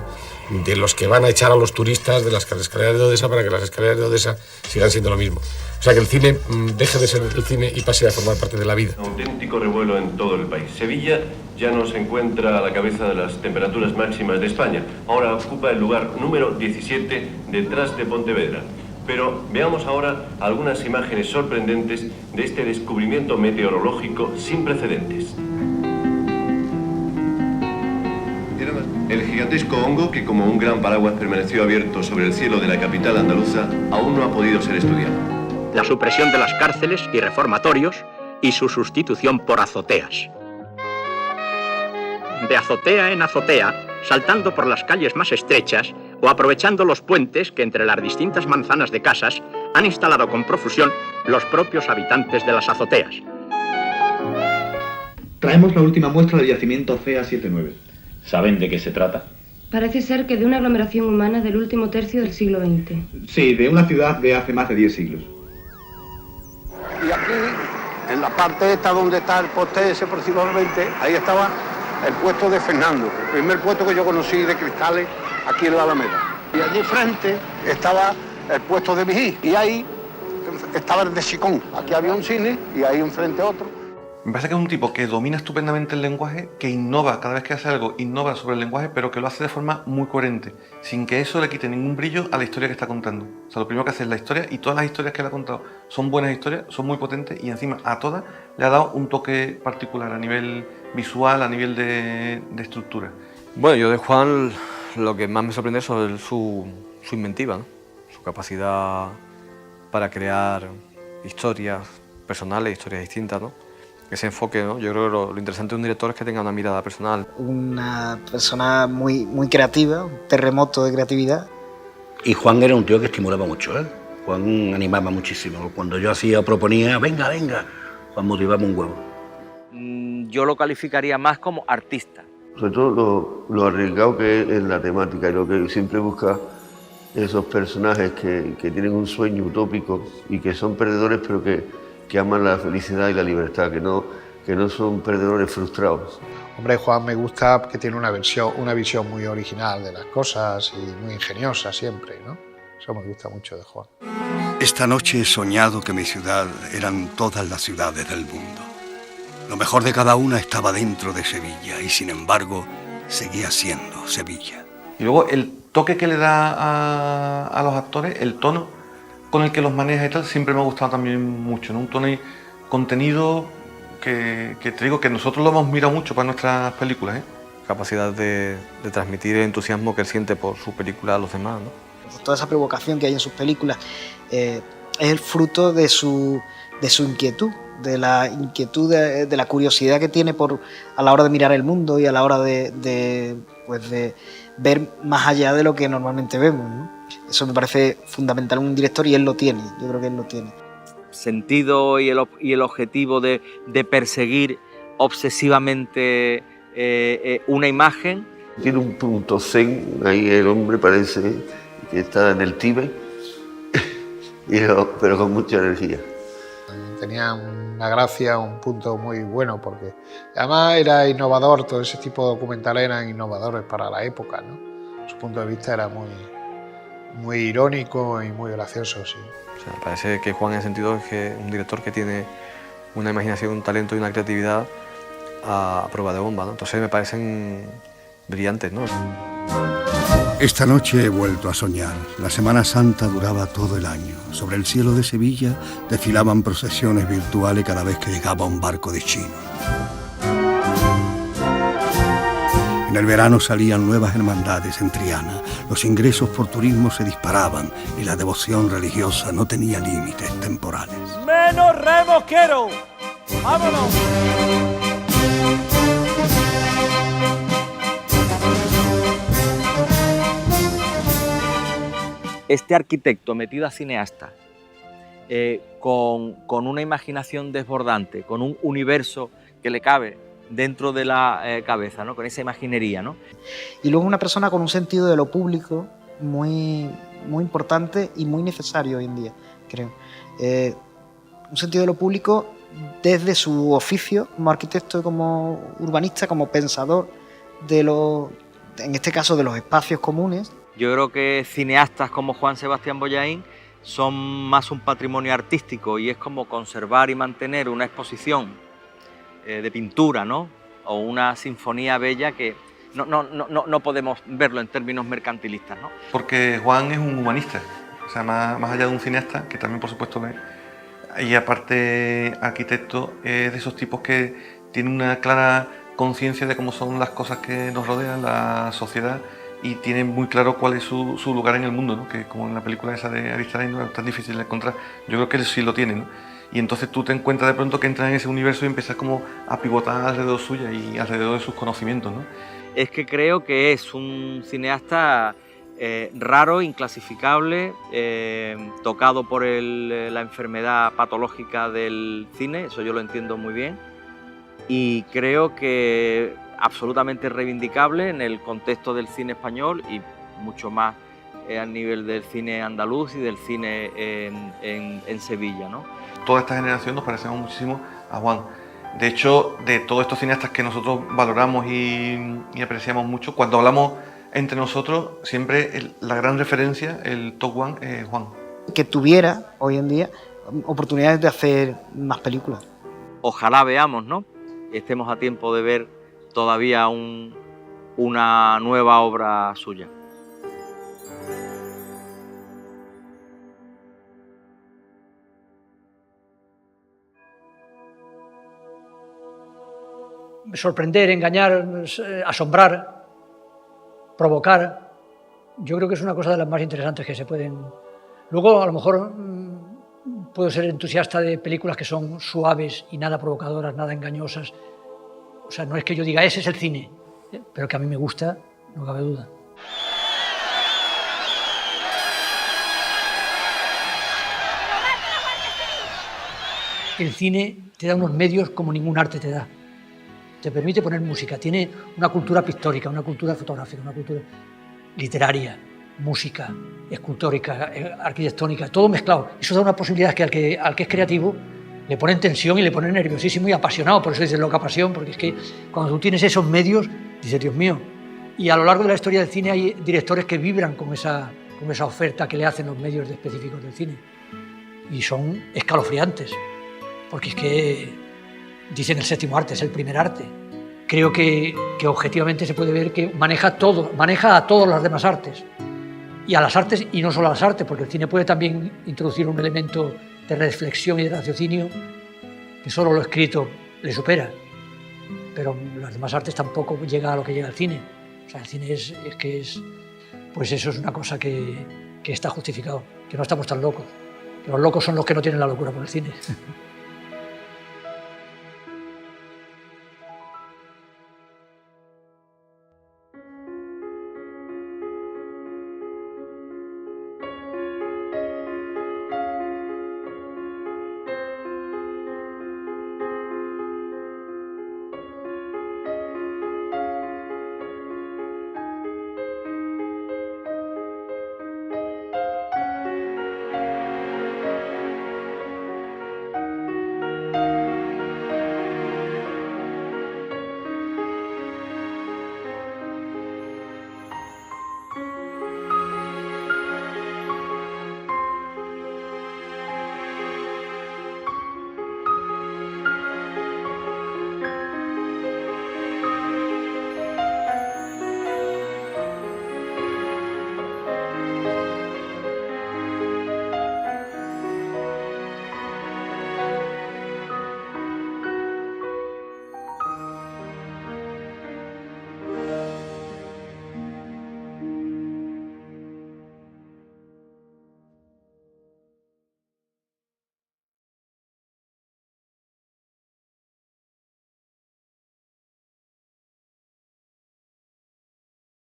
de los que van a echar a los turistas de las escaleras de Odessa para que las escaleras de Odessa sigan siendo lo mismo. O sea, que el cine deje de ser el cine y pase a formar parte de la vida. Auténtico revuelo en todo el país. Sevilla ya no se encuentra a la cabeza de las temperaturas máximas de España. Ahora ocupa el lugar número 17 detrás de Pontevedra. Pero veamos ahora algunas imágenes sorprendentes de este descubrimiento meteorológico sin precedentes. El gigantesco hongo, que como un gran paraguas permaneció abierto sobre el cielo de la capital andaluza, aún no ha podido ser estudiado. La supresión de las cárceles y reformatorios y su sustitución por azoteas. De azotea en azotea, saltando por las calles más estrechas o aprovechando los puentes que entre las distintas manzanas de casas han instalado con profusión los propios habitantes de las azoteas. Traemos la última muestra del yacimiento CA79. ¿Saben de qué se trata? Parece ser que de una aglomeración humana del último tercio del siglo XX. Sí, de una ciudad de hace más de 10 siglos. Y aquí, en la parte esta donde está el poste ese por siglo XX, ahí estaba el puesto de Fernando, el primer puesto que yo conocí de cristales aquí en la Alameda. Y allí frente estaba el puesto de Vigí, y ahí estaba el de Chicón. Aquí había un cine y ahí enfrente otro. Me parece que es un tipo que domina estupendamente el lenguaje, que innova, cada vez que hace algo, innova sobre el lenguaje, pero que lo hace de forma muy coherente, sin que eso le quite ningún brillo a la historia que está contando. O sea, lo primero que hace es la historia, y todas las historias que él ha contado son buenas historias, son muy potentes, y encima a todas le ha dado un toque particular a nivel visual, a nivel de estructura. Bueno, yo de Juan lo que más me sorprende es su inventiva, ¿no? Su capacidad para crear historias personales, historias distintas, ¿no? Ese enfoque, ¿no? Yo creo que lo interesante de un director es que tenga una mirada personal. Una persona muy creativa, un terremoto de creatividad. Y Juan era un tío que estimulaba mucho, ¿eh? Juan animaba muchísimo. Cuando yo proponía, venga, Juan motivaba un huevo. Yo lo calificaría más como artista. Sobre todo lo arriesgado que es en la temática y lo que siempre busca esos personajes que tienen un sueño utópico y que son perdedores pero que aman la felicidad y la libertad, que no son perdedores frustrados. Hombre, Juan me gusta que tiene una visión muy original de las cosas y muy ingeniosa siempre, ¿no? Eso me gusta mucho de Juan. Esta noche he soñado que mi ciudad eran todas las ciudades del mundo. Lo mejor de cada una estaba dentro de Sevilla y, sin embargo, seguía siendo Sevilla. Y luego el toque que le da a los actores, el tono con el que los maneja y tal, siempre me ha gustado también mucho, ¿no? Un tono y contenido que te digo que nosotros lo hemos mirado mucho para nuestras películas, ¿eh? Capacidad de transmitir el entusiasmo que él siente por su película a los demás, ¿no? Toda esa provocación que hay en sus películas es el fruto de su inquietud, de la inquietud, de la curiosidad que tiene a la hora de mirar el mundo y a la hora de ver más allá de lo que normalmente vemos, ¿no? Eso me parece fundamental en un director y él lo tiene, yo creo que él lo tiene. Sentido y el objetivo de perseguir obsesivamente una imagen. Tiene un punto zen, ahí el hombre parece que está en el Tíbet, pero con mucha energía. Tenía una gracia, un punto muy bueno, porque además era innovador, todo ese tipo de documentales eran innovadores para la época, ¿no? Su punto de vista era muy irónico y muy gracioso, sí. O sea, me parece que Juan en ese sentido es que un director que tiene una imaginación, un talento y una creatividad a prueba de bomba, ¿no? Entonces me parecen brillantes, ¿no? Esta noche he vuelto a soñar. La Semana Santa duraba todo el año. Sobre el cielo de Sevilla desfilaban procesiones virtuales cada vez que llegaba un barco de chinos. En el verano salían nuevas hermandades en Triana. Los ingresos por turismo se disparaban y la devoción religiosa no tenía límites temporales. ¡Menos remos quiero! ¡Vámonos! Este arquitecto metido a cineasta, con una imaginación desbordante, con un universo que le cabe dentro de la cabeza, ¿no? Con esa imaginería, ¿no? Y luego una persona con un sentido de lo público muy importante y muy necesario hoy en día, creo. Un sentido de lo público desde su oficio como arquitecto, como urbanista, como pensador en este caso, de los espacios comunes. Yo creo que cineastas como Juan Sebastián Bollaín son más un patrimonio artístico y es como conservar y mantener una exposición de pintura, ¿no? O una sinfonía bella que no podemos verlo en términos mercantilistas, ¿no? Porque Juan es un humanista, o sea, más allá de un cineasta, que también por supuesto ve, y aparte arquitecto, es de esos tipos que tienen una clara conciencia de cómo son las cosas que nos rodean, la sociedad, y tienen muy claro cuál es su lugar en el mundo, ¿no? Que como en la película esa de Aristarán no es tan difícil de encontrar. Yo creo que él sí lo tiene, ¿no? Y entonces tú te encuentras de pronto que entras en ese universo y empiezas como a pivotar alrededor suya y alrededor de sus conocimientos, ¿no? Es que creo que es un cineasta raro, inclasificable, tocado por la enfermedad patológica del cine, eso yo lo entiendo muy bien, y creo que absolutamente reivindicable en el contexto del cine español y mucho más a nivel del cine andaluz y del cine en Sevilla, ¿no? Toda esta generación nos parecemos muchísimo a Juan. De hecho, de todos estos cineastas que nosotros valoramos y apreciamos mucho, cuando hablamos entre nosotros, siempre la gran referencia, el top one, es Juan. Que tuviera hoy en día oportunidades de hacer más películas. Ojalá veamos, ¿no? Estemos a tiempo de ver todavía una nueva obra suya. Sorprender, engañar, asombrar, provocar, yo creo que es una cosa de las más interesantes que se pueden... Luego, a lo mejor, puedo ser entusiasta de películas que son suaves y nada provocadoras, nada engañosas. O sea, no es que yo diga, ese es el cine, pero que a mí me gusta, no cabe duda. El cine te da unos medios como ningún arte te da. Te permite poner música, tiene una cultura pictórica, una cultura fotográfica, una cultura literaria, música, escultórica, arquitectónica, todo mezclado. Eso da una posibilidad que al que es creativo le ponen tensión y le ponen nerviosísimo y apasionado. Por eso dices loca pasión, porque es que cuando tú tienes esos medios, dices, Dios mío. Y a lo largo de la historia del cine hay directores que vibran con esa oferta que le hacen los medios específicos del cine. Y son escalofriantes, porque es que dicen el séptimo arte, es el primer arte. Creo que objetivamente se puede ver que maneja a todas las demás artes. Y a las artes, y no solo a las artes, porque el cine puede también introducir un elemento de reflexión y de raciocinio que solo lo escrito le supera. Pero las demás artes tampoco llega a lo que llega el cine. O sea, el cine pues eso es una cosa que está justificado, que no estamos tan locos. Que los locos son los que no tienen la locura por el cine.